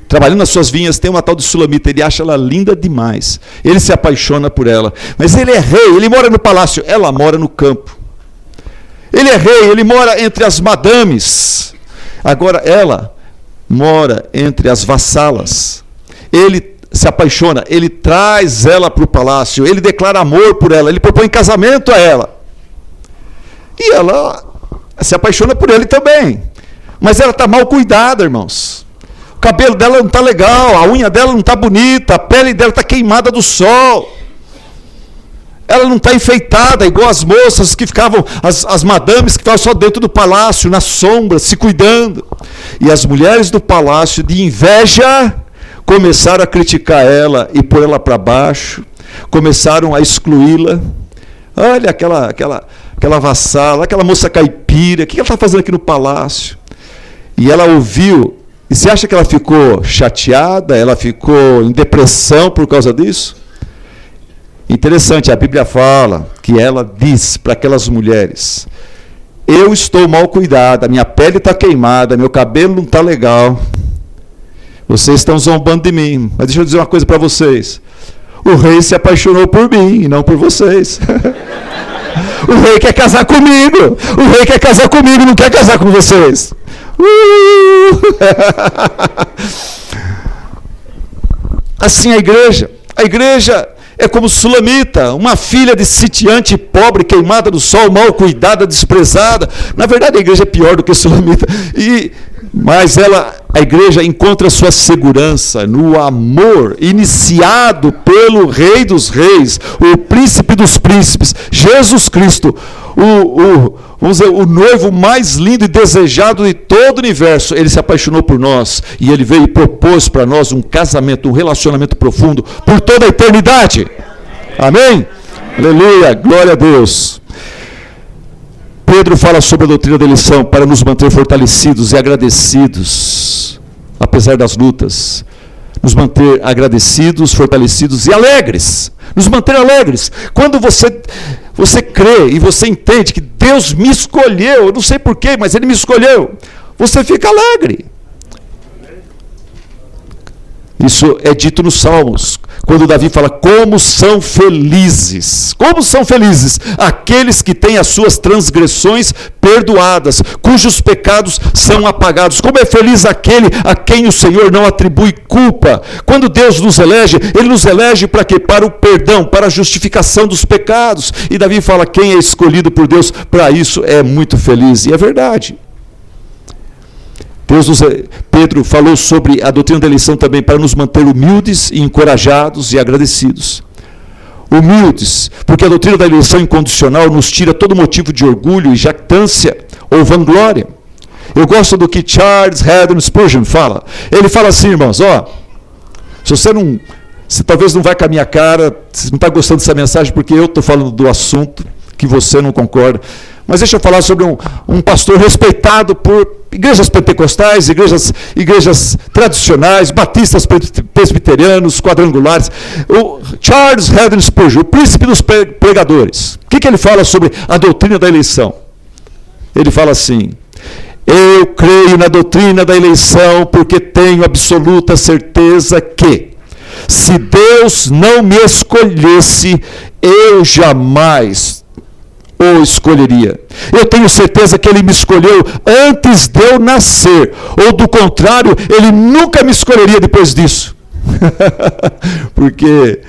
trabalhando nas suas vinhas, tem uma tal de Sulamita. Ele acha ela linda demais. Ele se apaixona por ela. Mas ele é rei, ele mora no palácio, ela mora no campo. Ele é rei, ele mora entre as madames. Agora ela mora entre as vassalas. Ele se apaixona, ele traz ela para o palácio, ele declara amor por ela, ele propõe casamento a ela. E ela se apaixona por ele também. Mas ela está mal cuidada, irmãos. O cabelo dela não está legal, a unha dela não está bonita, a pele dela está queimada do sol. Ela não está enfeitada, igual as moças que ficavam, as madames que ficavam só dentro do palácio, na sombra, se cuidando. E as mulheres do palácio, de inveja, começaram a criticar ela e pôr ela para baixo, começaram a excluí-la. Olha aquela vassala, aquela moça caipira, o que ela está fazendo aqui no palácio? E ela ouviu E você acha que ela ficou chateada, ela ficou em depressão por causa disso? Interessante, a Bíblia fala que ela diz para aquelas mulheres: eu estou mal cuidada, minha pele está queimada, meu cabelo não está legal, vocês estão zombando de mim, mas deixa eu dizer uma coisa para vocês: o rei se apaixonou por mim e não por vocês. O rei quer casar comigo, o rei quer casar comigo, não quer casar com vocês. Assim a igreja é como Sulamita, uma filha de sitiante pobre, queimada do sol, mal cuidada, desprezada. Na verdade, a igreja é pior do que Sulamita. Mas a igreja encontra sua segurança no amor iniciado pelo Rei dos Reis, o Príncipe dos Príncipes, Jesus Cristo, vamos dizer, o noivo mais lindo e desejado de todo o universo. Ele se apaixonou por nós e ele veio e propôs para nós um casamento, um relacionamento profundo por toda a eternidade. Amém? Aleluia, glória a Deus. Pedro fala sobre a doutrina da eleição para nos manter fortalecidos e agradecidos, apesar das lutas. Nos manter agradecidos, fortalecidos e alegres. Nos manter alegres. Quando você crê e você entende que Deus me escolheu, eu não sei porquê, mas Ele me escolheu, você fica alegre. Isso é dito nos Salmos, quando Davi fala: como são felizes aqueles que têm as suas transgressões perdoadas, cujos pecados são apagados. Como é feliz aquele a quem o Senhor não atribui culpa. Quando Deus nos elege, Ele nos elege para quê? Para o perdão, para a justificação dos pecados. E Davi fala: quem é escolhido por Deus para isso é muito feliz. E é verdade. Pedro falou sobre a doutrina da eleição também para nos manter humildes e encorajados e agradecidos. Humildes, porque a doutrina da eleição incondicional nos tira todo motivo de orgulho e jactância ou vanglória. Eu gosto do que Charles Haddon Spurgeon fala. Ele fala assim, irmãos, se talvez não vai com a minha cara, você não está gostando dessa mensagem porque eu estou falando do assunto que você não concorda. Mas deixa eu falar sobre um pastor respeitado por igrejas pentecostais, igrejas tradicionais, batistas, presbiterianos, quadrangulares. O Charles Haddon Spurgeon, o príncipe dos pregadores. O que ele fala sobre a doutrina da eleição? Ele fala assim: eu creio na doutrina da eleição porque tenho absoluta certeza que, se Deus não me escolhesse, eu jamais o escolheria. Eu tenho certeza que Ele me escolheu antes de eu nascer, ou do contrário, Ele nunca me escolheria depois disso. Porque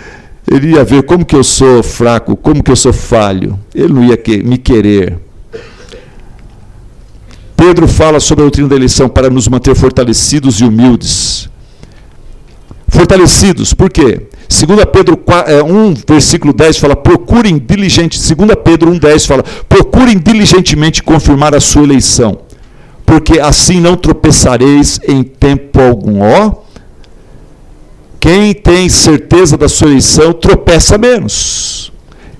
Ele ia ver como que eu sou fraco, como que eu sou falho. Ele não ia me querer. Pedro fala sobre a doutrina da eleição para nos manter fortalecidos e humildes. Fortalecidos, por quê? 2 Pedro 1, versículo 10 fala: procurem diligentemente. 2 Pedro 1,10 fala: procurem diligentemente confirmar a sua eleição, porque assim não tropeçareis em tempo algum. Quem tem certeza da sua eleição tropeça menos.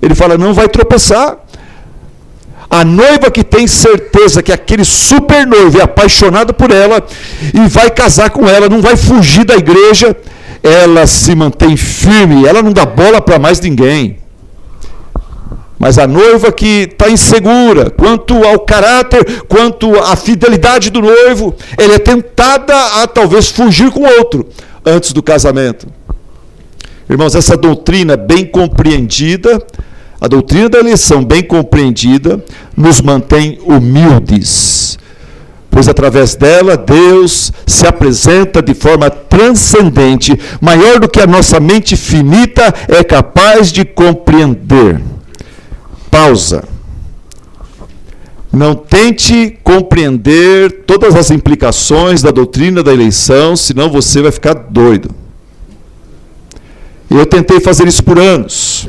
Ele fala: não vai tropeçar. A noiva que tem certeza que aquele super noivo é apaixonado por ela e vai casar com ela, não vai fugir da igreja, ela se mantém firme, ela não dá bola para mais ninguém. Mas a noiva que está insegura quanto ao caráter, quanto à fidelidade do noivo, ela é tentada a talvez fugir com outro antes do casamento. Irmãos, essa doutrina bem compreendida, a doutrina da eleição bem compreendida, nos mantém humildes. Pois através dela, Deus se apresenta de forma transcendente, maior do que a nossa mente finita é capaz de compreender. Pausa. Não tente compreender todas as implicações da doutrina da eleição, senão você vai ficar doido. Eu tentei fazer isso por anos.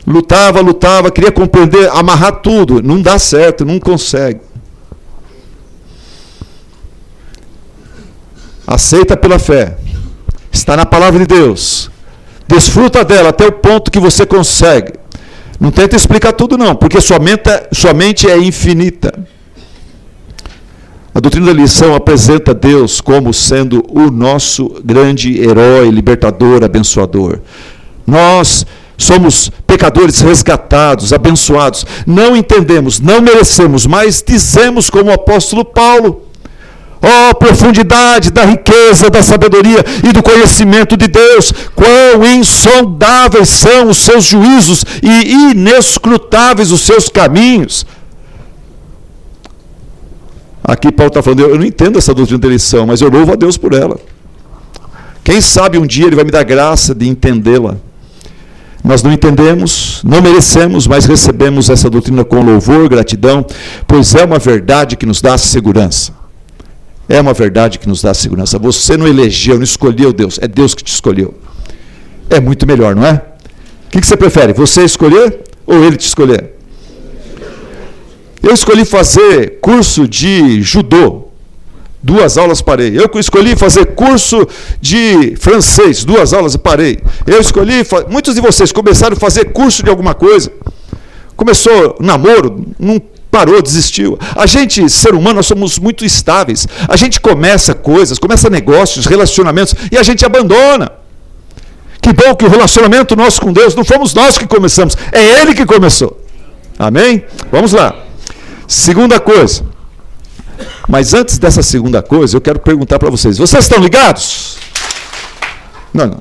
Lutava, queria compreender, amarrar tudo. Não dá certo, não consegue. Aceita pela fé, está na palavra de Deus, desfruta dela até o ponto que você consegue. Não tenta explicar tudo não, porque sua mente é infinita. A doutrina da eleição apresenta Deus como sendo o nosso grande herói, libertador, abençoador. Nós somos pecadores resgatados, abençoados. Não entendemos, não merecemos, mas dizemos como o apóstolo Paulo: ó, profundidade da riqueza, da sabedoria e do conhecimento de Deus, quão insondáveis são os seus juízos e inescrutáveis os seus caminhos. Aqui Paulo está falando, eu não entendo essa doutrina da eleição, mas eu louvo a Deus por ela. Quem sabe um dia Ele vai me dar graça de entendê-la. Nós não entendemos, não merecemos, mas recebemos essa doutrina com louvor, gratidão, pois é uma verdade que nos dá segurança. É uma verdade que nos dá segurança. Você não elegeu, não escolheu Deus, é Deus que te escolheu. É muito melhor, não é? O que você prefere, você escolher ou Ele te escolher? Eu escolhi fazer curso de judô, 2 aulas parei. Eu escolhi fazer curso de francês, 2 aulas e parei. Eu escolhi, muitos de vocês começaram a fazer curso de alguma coisa. Começou namoro, não parou, desistiu. A gente, ser humano, nós somos muito estáveis. A gente começa coisas, começa negócios, relacionamentos, e a gente abandona. Que bom que o relacionamento nosso com Deus, não fomos nós que começamos, é Ele que começou. Amém? Vamos lá. Segunda coisa. Mas antes dessa segunda coisa, eu quero perguntar para vocês. Vocês estão ligados? Não.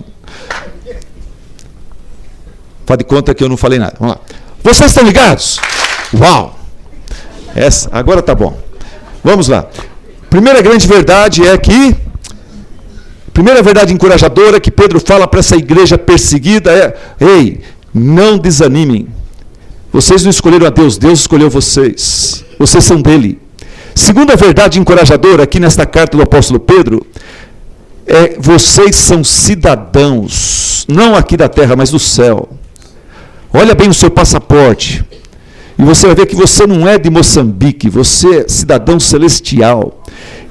Faz de conta que eu não falei nada. Vamos lá. Vocês estão ligados? Uau! Agora tá bom. Vamos lá. Primeira grande verdade é que... Primeira verdade encorajadora que Pedro fala para essa igreja perseguida é: ei, não desanimem. Vocês não escolheram a Deus, Deus escolheu vocês. Vocês são dele. Segunda verdade encorajadora aqui nesta carta do apóstolo Pedro é: vocês são cidadãos, não aqui da terra, mas do céu. Olha bem o seu passaporte. E você vai ver que você não é de Moçambique, você é cidadão celestial.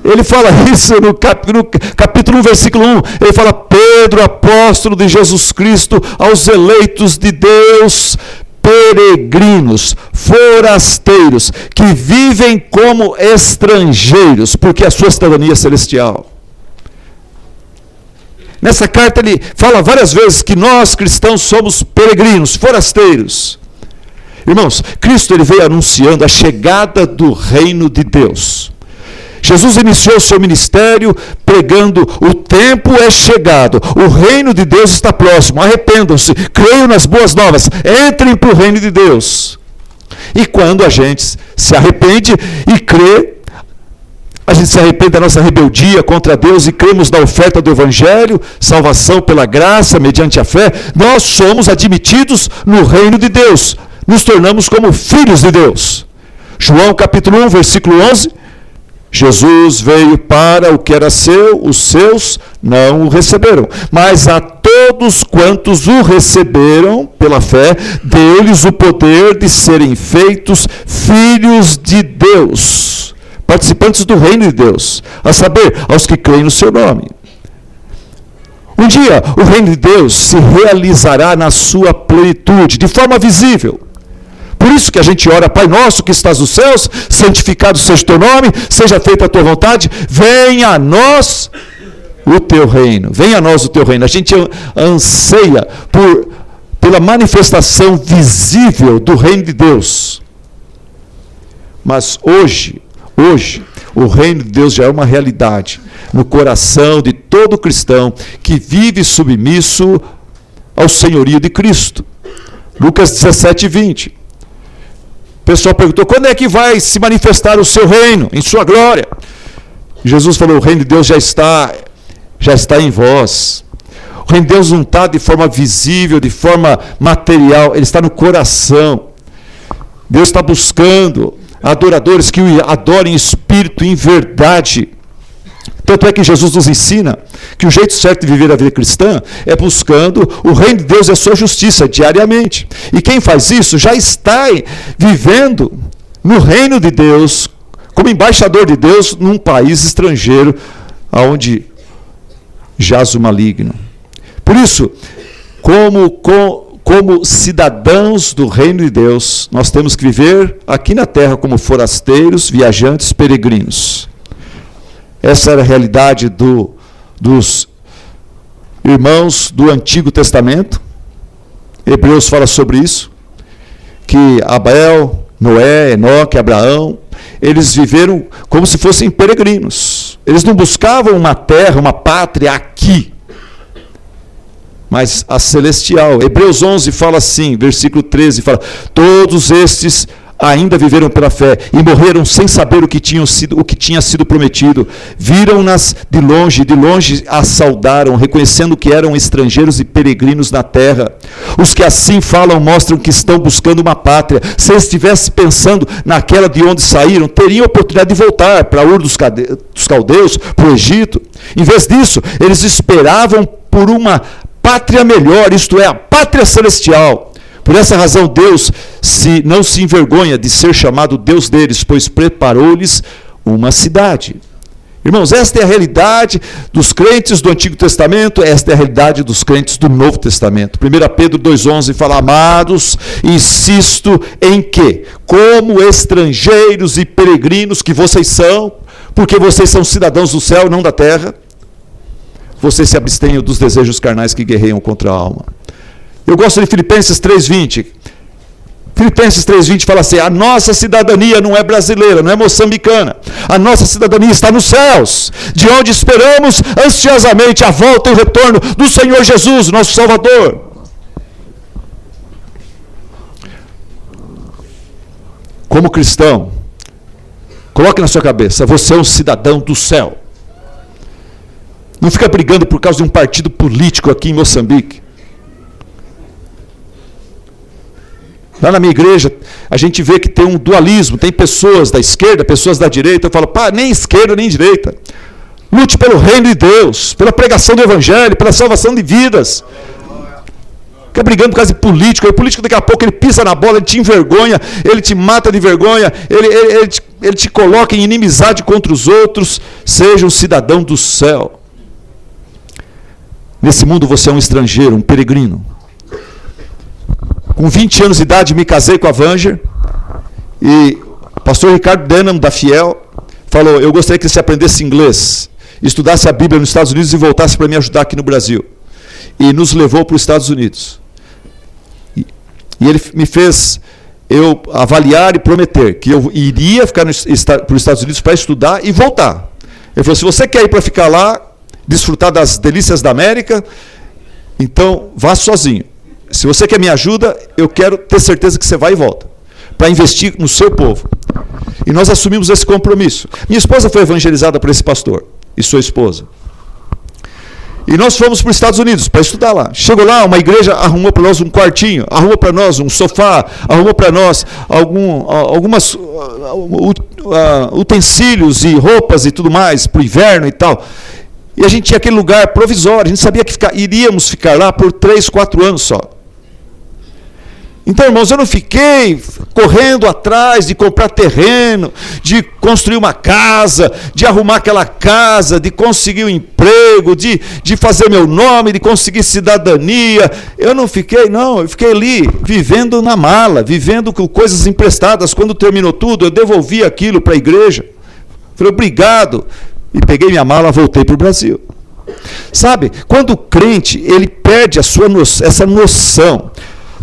Ele fala isso no capítulo 1, versículo 1. Ele fala: Pedro, apóstolo de Jesus Cristo, aos eleitos de Deus, peregrinos, forasteiros, que vivem como estrangeiros, porque a sua cidadania é celestial. Nessa carta ele fala várias vezes que nós cristãos somos peregrinos, forasteiros. Irmãos, Cristo ele veio anunciando a chegada do reino de Deus. Jesus iniciou o seu ministério pregando: o tempo é chegado, o reino de Deus está próximo, arrependam-se, creiam nas boas novas, entrem para o reino de Deus. E quando a gente se arrepende e crê, a gente se arrepende da nossa rebeldia contra Deus e cremos na oferta do Evangelho, salvação pela graça, mediante a fé, nós somos admitidos no reino de Deus, nos tornamos como filhos de Deus. João capítulo 1, versículo 11, Jesus veio para o que era seu, os seus não o receberam. Mas a todos quantos o receberam pela fé, deu-lhes o poder de serem feitos filhos de Deus, participantes do reino de Deus, a saber, aos que creem no seu nome. Um dia, o reino de Deus se realizará na sua plenitude, de forma visível. Por isso que a gente ora: Pai nosso que estás nos céus, santificado seja o teu nome, seja feita a tua vontade, venha a nós o teu reino. Venha a nós o teu reino. A gente anseia pela manifestação visível do reino de Deus. Mas hoje, o reino de Deus já é uma realidade no coração de todo cristão que vive submisso ao senhorio de Cristo. Lucas 17, 20. O pessoal perguntou: quando é que vai se manifestar o seu reino, em sua glória? Jesus falou: o reino de Deus já está em vós. O reino de Deus não está de forma visível, de forma material, ele está no coração. Deus está buscando adoradores que o adorem em espírito e em verdade. Tanto é que Jesus nos ensina que o jeito certo de viver a vida cristã é buscando o reino de Deus e a sua justiça diariamente. E quem faz isso já está vivendo no reino de Deus, como embaixador de Deus num país estrangeiro, onde jaz o maligno. Por isso, como cidadãos do reino de Deus, nós temos que viver aqui na terra como forasteiros, viajantes, peregrinos. Essa era a realidade dos irmãos do Antigo Testamento. Hebreus fala sobre isso, que Abel, Noé, Enoque, Abraão, eles viveram como se fossem peregrinos. Eles não buscavam uma terra, uma pátria aqui, mas a celestial. Hebreus 11 fala assim, versículo 13, fala: todos estes ainda viveram pela fé e morreram sem saber o que tinha sido prometido. Viram-nas de longe as saudaram, reconhecendo que eram estrangeiros e peregrinos na terra. Os que assim falam mostram que estão buscando uma pátria. Se eles estivessem pensando naquela de onde saíram, teriam a oportunidade de voltar para Ur dos Caldeus, para o Egito. Em vez disso, eles esperavam por uma pátria melhor, isto é, a pátria celestial. Por essa razão, Deus não se envergonha de ser chamado Deus deles, pois preparou-lhes uma cidade. Irmãos, esta é a realidade dos crentes do Antigo Testamento, esta é a realidade dos crentes do Novo Testamento. 1 Pedro 2,11 fala: amados, insisto em que, como estrangeiros e peregrinos que vocês são, porque vocês são cidadãos do céu, não da terra, vocês se abstenham dos desejos carnais que guerreiam contra a alma. Eu gosto de Filipenses 3,20. Filipenses 3,20 fala assim: a nossa cidadania não é brasileira, não é moçambicana. A nossa cidadania está nos céus, de onde esperamos ansiosamente a volta e o retorno do Senhor Jesus, nosso Salvador. Como cristão, coloque na sua cabeça: você é um cidadão do céu. Não fica brigando por causa de um partido político aqui em Moçambique. Lá na minha igreja, a gente vê que tem um dualismo, tem pessoas da esquerda, pessoas da direita. Eu falo: pá, nem esquerda nem direita. Lute pelo reino de Deus, pela pregação do evangelho, pela salvação de vidas. Fica brigando por causa de político. E o político, daqui a pouco, ele pisa na bola, ele te envergonha, ele te mata de vergonha, ele te coloca em inimizade contra os outros. Seja um cidadão do céu. Nesse mundo você é um estrangeiro, um peregrino. Com 20 anos de idade, me casei com a Vanger, e o pastor Ricardo Denham, da Fiel, falou: eu gostaria que você aprendesse inglês, estudasse a Bíblia nos Estados Unidos e voltasse para me ajudar aqui no Brasil. E nos levou para os Estados Unidos. E ele me fez eu avaliar e prometer que eu iria ficar para os Estados Unidos para estudar e voltar. Ele falou: se você quer ir para ficar lá, desfrutar das delícias da América, então vá sozinho. Se você quer minha ajuda, eu quero ter certeza que você vai e volta, para investir no seu povo. E nós assumimos esse compromisso. Minha esposa foi evangelizada por esse pastor, e sua esposa. E nós fomos para os Estados Unidos para estudar lá. Chegou lá, uma igreja arrumou para nós um quartinho, arrumou para nós um sofá, arrumou para nós algumas utensílios e roupas e tudo mais, para o inverno e tal. E a gente tinha aquele lugar provisório, a gente sabia que iríamos ficar lá por 3, 4 anos só. Então, irmãos, eu não fiquei correndo atrás de comprar terreno, de construir uma casa, de arrumar aquela casa, de conseguir um emprego, de fazer meu nome, de conseguir cidadania. Eu não fiquei, não, eu fiquei ali, vivendo na mala, vivendo com coisas emprestadas. Quando terminou tudo, eu devolvi aquilo para a igreja. Falei: obrigado. E peguei minha mala e voltei para o Brasil. Sabe, quando o crente ele perde essa noção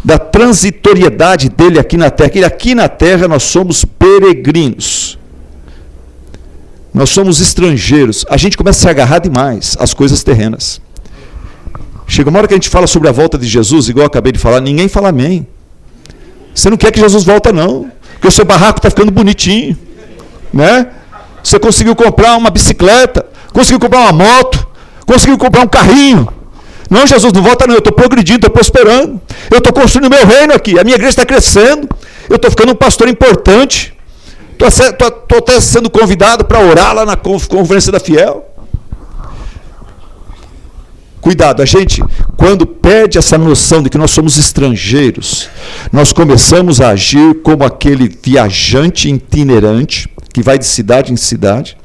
da transitoriedade dele aqui na terra, que aqui na terra nós somos peregrinos, nós somos estrangeiros, a gente começa a se agarrar demais às coisas terrenas. Chega uma hora que a gente fala sobre a volta de Jesus, igual eu acabei de falar, ninguém fala amém. Você não quer que Jesus volta, não, porque o seu barraco está ficando bonitinho, né? Você conseguiu comprar uma bicicleta, conseguiu comprar uma moto, conseguiu comprar um carrinho. Não, Jesus não volta não, eu estou progredindo, estou prosperando. Eu estou construindo o meu reino aqui, a minha igreja está crescendo, eu estou ficando um pastor importante. Estou até sendo convidado para orar lá na Conferência da Fiel. Cuidado, a gente, quando perde essa noção de que nós somos estrangeiros, nós começamos a agir como aquele viajante itinerante, que vai de cidade em cidade,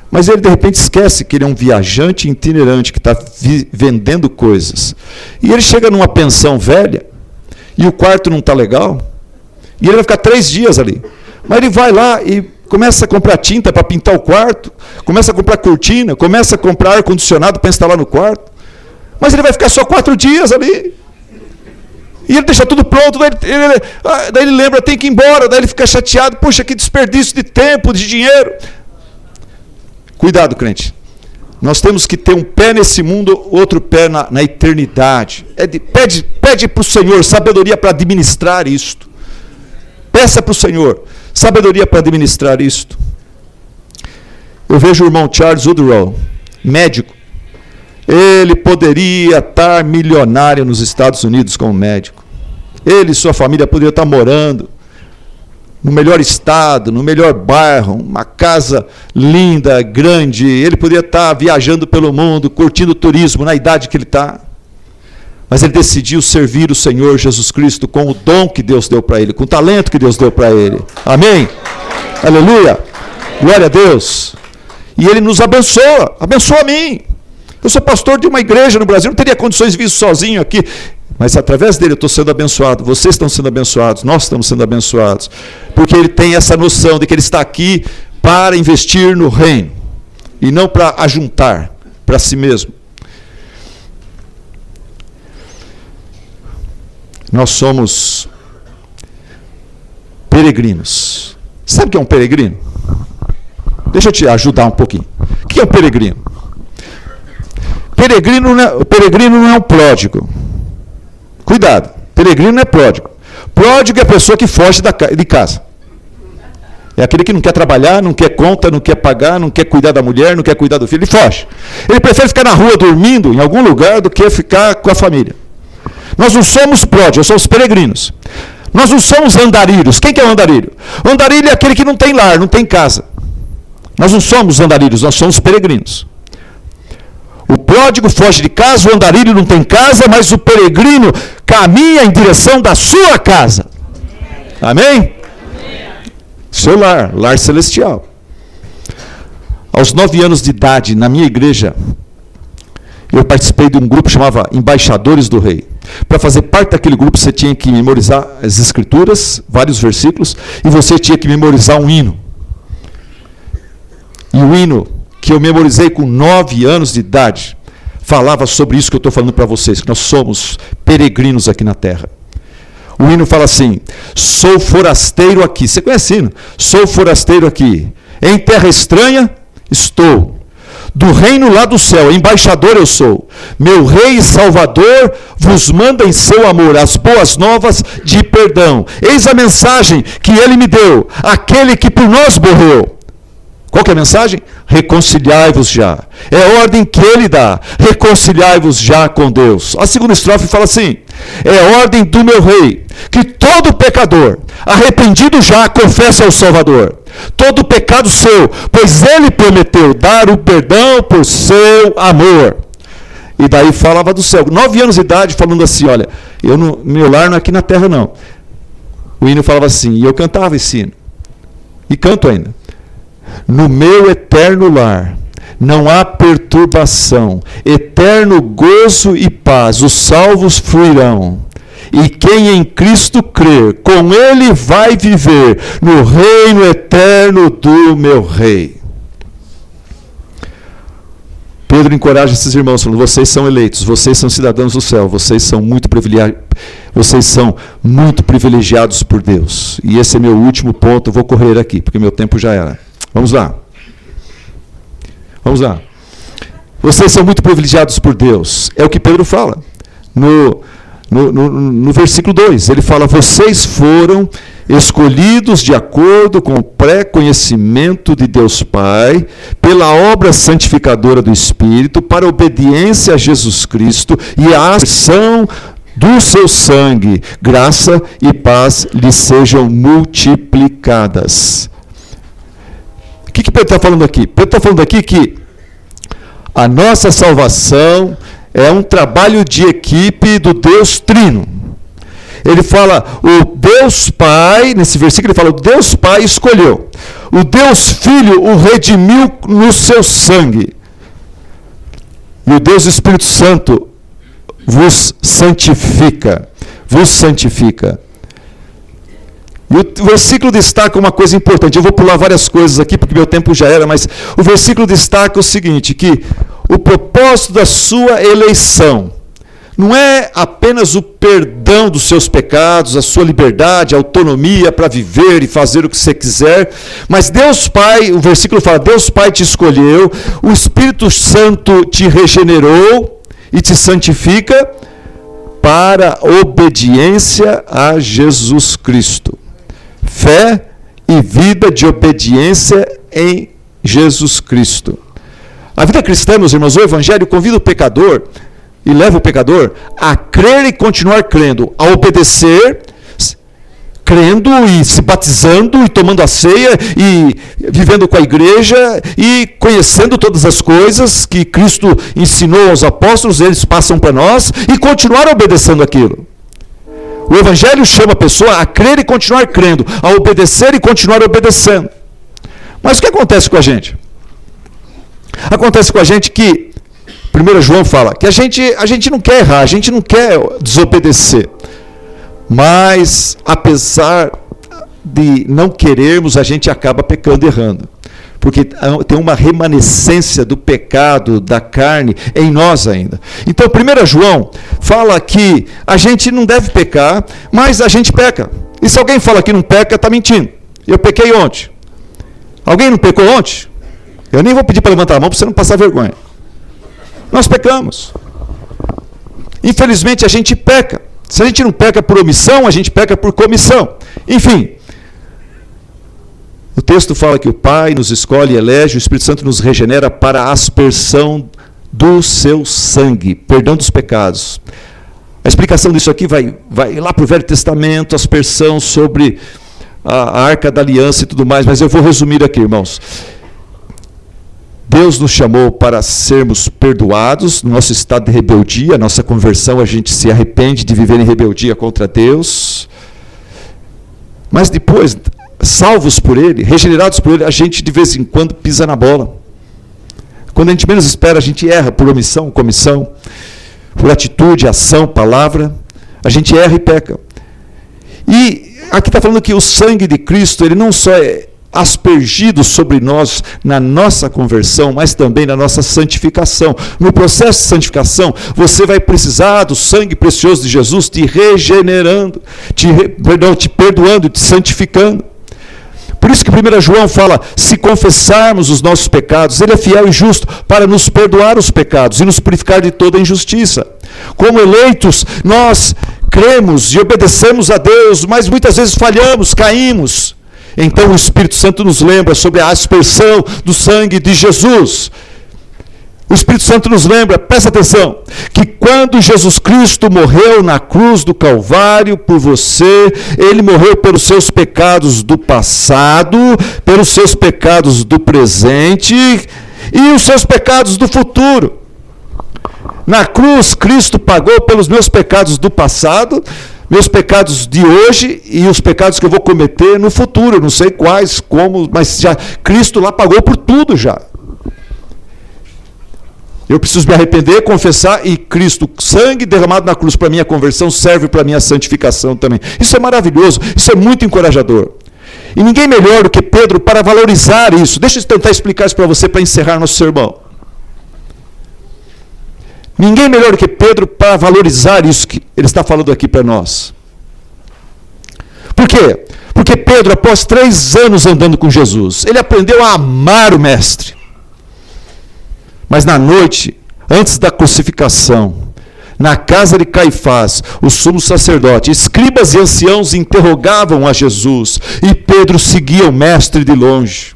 mas ele de repente esquece que ele é um viajante itinerante, que está vendendo coisas. E ele chega numa pensão velha, e o quarto não está legal, e ele vai ficar 3 dias ali. Mas ele vai lá e começa a comprar tinta para pintar o quarto, começa a comprar cortina, começa a comprar ar-condicionado para instalar no quarto. Mas ele vai ficar só 4 dias ali. E ele deixa tudo pronto, daí ele lembra, tem que ir embora, daí ele fica chateado, puxa, que desperdício de tempo, de dinheiro. Cuidado, crente. Nós temos que ter um pé nesse mundo, outro pé na eternidade. Pede para o Senhor sabedoria para administrar isto. Peça para o Senhor sabedoria para administrar isto. Eu vejo o irmão Charles Woodrow, médico. Ele poderia estar milionário nos Estados Unidos como médico. Ele e sua família poderiam estar morando no melhor estado, no melhor bairro, uma casa linda, grande. Ele poderia estar viajando pelo mundo, curtindo o turismo na idade que ele está. Mas ele decidiu servir o Senhor Jesus Cristo com o dom que Deus deu para ele, com o talento que Deus deu para ele. Amém? Aleluia! Glória a Deus! E ele nos abençoa a mim. Eu sou pastor de uma igreja no Brasil, não teria condições de vir sozinho aqui, mas através dele eu estou sendo abençoado, vocês estão sendo abençoados, nós estamos sendo abençoados, porque ele tem essa noção de que ele está aqui para investir no reino, e não para ajuntar para si mesmo. Nós somos peregrinos. Sabe o que é um peregrino? Deixa eu te ajudar um pouquinho. O que é um peregrino? Peregrino não é um pródigo. Cuidado, peregrino não é pródigo. Pródigo é a pessoa que foge de casa. É aquele que não quer trabalhar, não quer conta, não quer pagar, não quer cuidar da mulher, não quer cuidar do filho, ele foge. Ele prefere ficar na rua dormindo em algum lugar do que ficar com a família. Nós não somos pródigos, somos peregrinos. Nós não somos andarilhos. Quem que é o andarilho? O andarilho é aquele que não tem lar, não tem casa. Nós não somos andarilhos, nós somos peregrinos. O pródigo foge de casa, o andarilho não tem casa, mas o peregrino caminha em direção da sua casa. Amém? Seu lar celestial. Aos 9 anos de idade, na minha igreja, eu participei de um grupo que chamava Embaixadores do Rei. Para fazer parte daquele grupo, você tinha que memorizar as escrituras, vários versículos, e você tinha que memorizar um hino. E o hino que eu memorizei com 9 anos de idade, falava sobre isso que eu estou falando para vocês, que nós somos peregrinos aqui na terra. O hino fala assim: sou forasteiro aqui. Você conhece o hino? Sou forasteiro aqui. Em terra estranha estou. Do reino lá do céu, embaixador eu sou. Meu rei e salvador vos manda em seu amor as boas novas de perdão. Eis a mensagem que ele me deu, aquele que por nós morreu. Qual que é a mensagem? Reconciliai-vos já. É a ordem que ele dá. Reconciliai-vos já com Deus. A segunda estrofe fala assim: é a ordem do meu rei, que todo pecador, arrependido já, confesse ao Salvador. Todo pecado seu, pois ele prometeu dar o perdão por seu amor. E daí falava do céu. 9 anos de idade, falando assim: olha, meu lar não é aqui na terra não. O hino falava assim, e eu cantava esse hino. E canto ainda. No meu eterno lar não há perturbação, eterno gozo e paz, os salvos fluirão. E quem em Cristo crer, com ele vai viver no reino eterno do meu rei. Pedro encoraja esses irmãos, falando: vocês são eleitos, vocês são cidadãos do céu, vocês são muito privilegiados por Deus. E esse é meu último ponto, eu vou correr aqui, porque meu tempo já era. Vamos lá. Vamos lá. Vocês são muito privilegiados por Deus. É o que Pedro fala. No versículo 2, ele fala: vocês foram escolhidos de acordo com o pré-conhecimento de Deus Pai, pela obra santificadora do Espírito, para a obediência a Jesus Cristo e a aspersão do seu sangue. Graça e paz lhes sejam multiplicadas. O que Pedro está falando aqui? Pedro está falando aqui que a nossa salvação é um trabalho de equipe do Deus Trino. Ele fala, o Deus Pai, nesse versículo ele fala, o Deus Pai escolheu. O Deus Filho o redimiu no seu sangue. E o Deus Espírito Santo vos santifica. Vos santifica. E o versículo destaca uma coisa importante. Eu vou pular várias coisas aqui, porque meu tempo já era, mas o versículo destaca o seguinte, que o propósito da sua eleição não é apenas o perdão dos seus pecados, a sua liberdade, a autonomia para viver e fazer o que você quiser, mas Deus Pai, o versículo fala, Deus Pai te escolheu, o Espírito Santo te regenerou e te santifica para obediência a Jesus Cristo. Fé e vida de obediência em Jesus Cristo. A vida cristã, meus irmãos, o Evangelho convida o pecador e leva o pecador a crer e continuar crendo, a obedecer, crendo e se batizando e tomando a ceia e vivendo com a igreja e conhecendo todas as coisas que Cristo ensinou aos apóstolos, eles passam para nós e continuar obedecendo aquilo. O Evangelho chama a pessoa a crer e continuar crendo, a obedecer e continuar obedecendo. Mas o que acontece com a gente? Acontece com a gente que 1 João fala que a gente não quer errar, a gente não quer desobedecer. Mas, apesar de não querermos, a gente acaba pecando e errando. Porque tem uma remanescência do pecado, da carne, em nós ainda. Então, 1 João fala que a gente não deve pecar, mas a gente peca. E se alguém fala que não peca, está mentindo. Eu pequei ontem. Alguém não pecou ontem? Eu nem vou pedir para levantar a mão para você não passar vergonha. Nós pecamos. Infelizmente, a gente peca. Se a gente não peca por omissão, a gente peca por comissão. Enfim, o texto fala que o Pai nos escolhe e elege, o Espírito Santo nos regenera para a aspersão do seu sangue, perdão dos pecados. A explicação disso aqui vai lá para o Velho Testamento, aspersão sobre a Arca da Aliança e tudo mais, mas eu vou resumir aqui, irmãos. Deus nos chamou para sermos perdoados no nosso estado de rebeldia, nossa conversão, a gente se arrepende de viver em rebeldia contra Deus. Mas depois, salvos por Ele, regenerados por Ele, a gente de vez em quando pisa na bola. Quando a gente menos espera, a gente erra por omissão, comissão, por atitude, ação, palavra. A gente erra e peca. E aqui está falando que o sangue de Cristo, ele não só é aspergido sobre nós na nossa conversão, mas também na nossa santificação. No processo de santificação, você vai precisar do sangue precioso de Jesus te regenerando, te perdoando, te santificando. Por isso que 1 João fala, se confessarmos os nossos pecados, Ele é fiel e justo para nos perdoar os pecados e nos purificar de toda injustiça. Como eleitos, nós cremos e obedecemos a Deus, mas muitas vezes falhamos, caímos. Então o Espírito Santo nos lembra sobre a aspersão do sangue de Jesus. O Espírito Santo nos lembra, presta atenção, que quando Jesus Cristo morreu na cruz do Calvário por você, Ele morreu pelos seus pecados do passado, pelos seus pecados do presente e os seus pecados do futuro. Na cruz, Cristo pagou pelos meus pecados do passado, meus pecados de hoje e os pecados que eu vou cometer no futuro. Eu não sei quais, como, mas já Cristo lá pagou por tudo já. Eu preciso me arrepender, confessar, e Cristo, sangue derramado na cruz para minha conversão, serve para minha santificação também. Isso é maravilhoso, isso é muito encorajador. E ninguém melhor do que Pedro para valorizar isso. Deixa eu tentar explicar isso para você para encerrar nosso sermão. Ninguém melhor do que Pedro para valorizar isso que ele está falando aqui para nós. Por quê? Porque Pedro, após 3 anos andando com Jesus, ele aprendeu a amar o Mestre. Mas na noite, antes da crucificação, na casa de Caifás, o sumo sacerdote, escribas e anciãos interrogavam a Jesus, e Pedro seguia o Mestre de longe.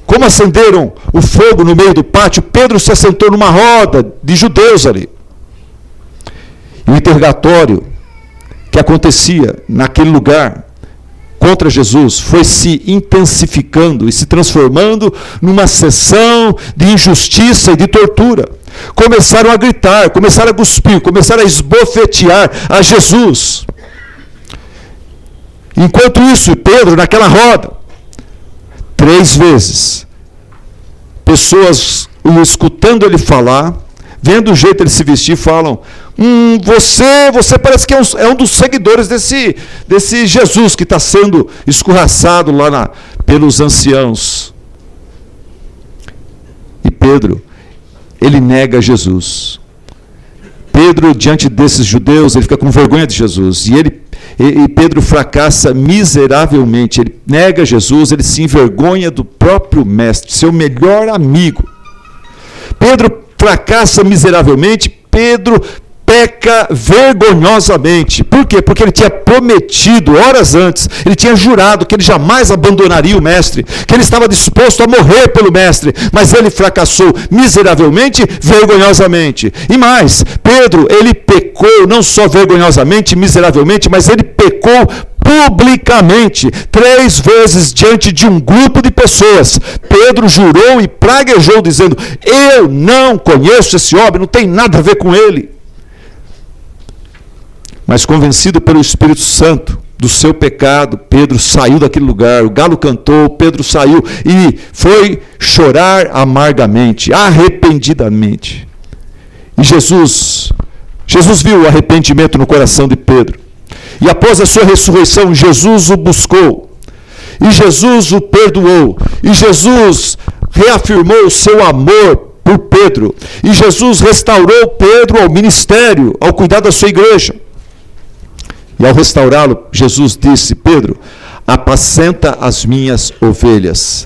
Como acenderam o fogo no meio do pátio, Pedro se assentou numa roda de judeus ali. E o interrogatório que acontecia naquele lugar contra Jesus foi se intensificando e se transformando numa sessão de injustiça e de tortura. Começaram a gritar, começaram a cuspir, começaram a esbofetear a Jesus. Enquanto isso, Pedro, naquela roda, 3 vezes, pessoas o escutando ele falar, vendo o jeito ele se vestir, falam, Você parece que é um dos seguidores desse Jesus que está sendo escorraçado lá pelos anciãos. E Pedro, ele nega Jesus. Pedro, diante desses judeus, ele fica com vergonha de Jesus. E Pedro fracassa miseravelmente. Ele nega Jesus, ele se envergonha do próprio mestre, seu melhor amigo. Pedro fracassa miseravelmente. Pedro peca vergonhosamente. Por quê? Porque ele tinha prometido, horas antes, ele tinha jurado que ele jamais abandonaria o mestre, que ele estava disposto a morrer pelo mestre, mas ele fracassou miseravelmente, vergonhosamente. E mais, Pedro, ele pecou não só vergonhosamente, miseravelmente, mas ele pecou publicamente, 3 vezes diante de um grupo de pessoas. Pedro jurou e praguejou, dizendo: eu não conheço esse homem, não tem nada a ver com ele. Mas convencido pelo Espírito Santo do seu pecado, Pedro saiu daquele lugar, o galo cantou, Pedro saiu e foi chorar amargamente, arrependidamente. E Jesus viu o arrependimento no coração de Pedro. E após a sua ressurreição, Jesus o buscou. E Jesus o perdoou. E Jesus reafirmou o seu amor por Pedro. E Jesus restaurou Pedro ao ministério, ao cuidar da sua igreja. E ao restaurá-lo, Jesus disse: Pedro, apacenta as minhas ovelhas.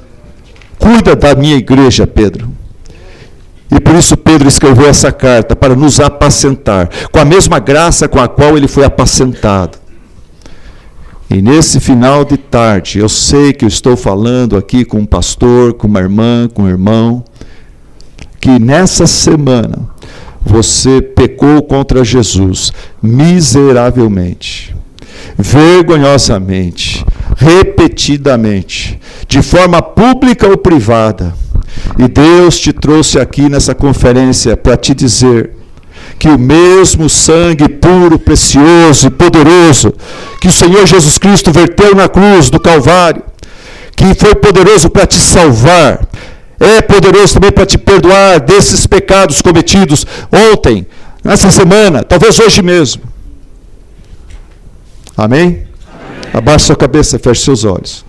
Cuida da minha igreja, Pedro. E por isso Pedro escreveu essa carta, para nos apacentar, com a mesma graça com a qual ele foi apacentado. E nesse final de tarde, eu sei que eu estou falando aqui com um pastor, com uma irmã, com um irmão, que nessa semana você pecou contra Jesus miseravelmente, vergonhosamente, repetidamente, de forma pública ou privada. E Deus te trouxe aqui nessa conferência para te dizer que o mesmo sangue puro, precioso e poderoso que o Senhor Jesus Cristo verteu na cruz do Calvário, que foi poderoso para te salvar, é poderoso também para te perdoar desses pecados cometidos ontem, nessa semana, talvez hoje mesmo. Amém? Amém. Abaixe sua cabeça, feche seus olhos.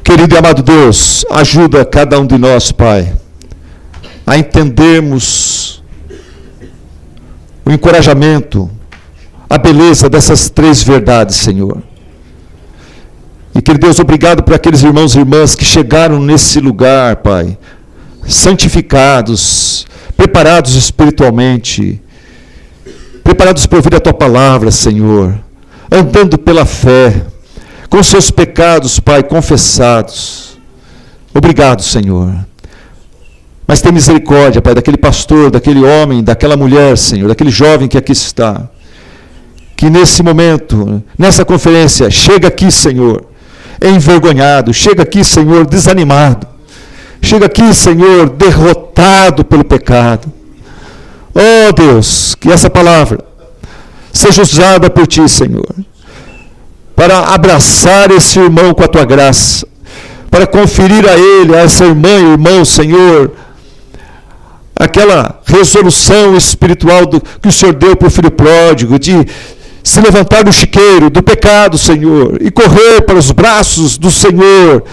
Querido e amado Deus, ajuda cada um de nós, Pai, a entendermos o encorajamento, a beleza dessas 3 verdades, Senhor. E, querido Deus, obrigado por aqueles irmãos e irmãs que chegaram nesse lugar, Pai, santificados, preparados espiritualmente, preparados para ouvir a Tua palavra, Senhor, andando pela fé, com seus pecados, Pai, confessados. Obrigado, Senhor. Mas tem misericórdia, Pai, daquele pastor, daquele homem, daquela mulher, Senhor, daquele jovem que aqui está, que nesse momento, nessa conferência, chega aqui, Senhor, envergonhado, chega aqui, Senhor, desanimado, chega aqui, Senhor, derrotado pelo pecado. Oh, Deus, que essa palavra seja usada por Ti, Senhor, para abraçar esse irmão com a Tua graça, para conferir a ele, a essa irmã e irmão, Senhor, aquela resolução espiritual que o Senhor deu para o filho pródigo, de se levantar do chiqueiro, do pecado, Senhor, e correr para os braços do Senhor,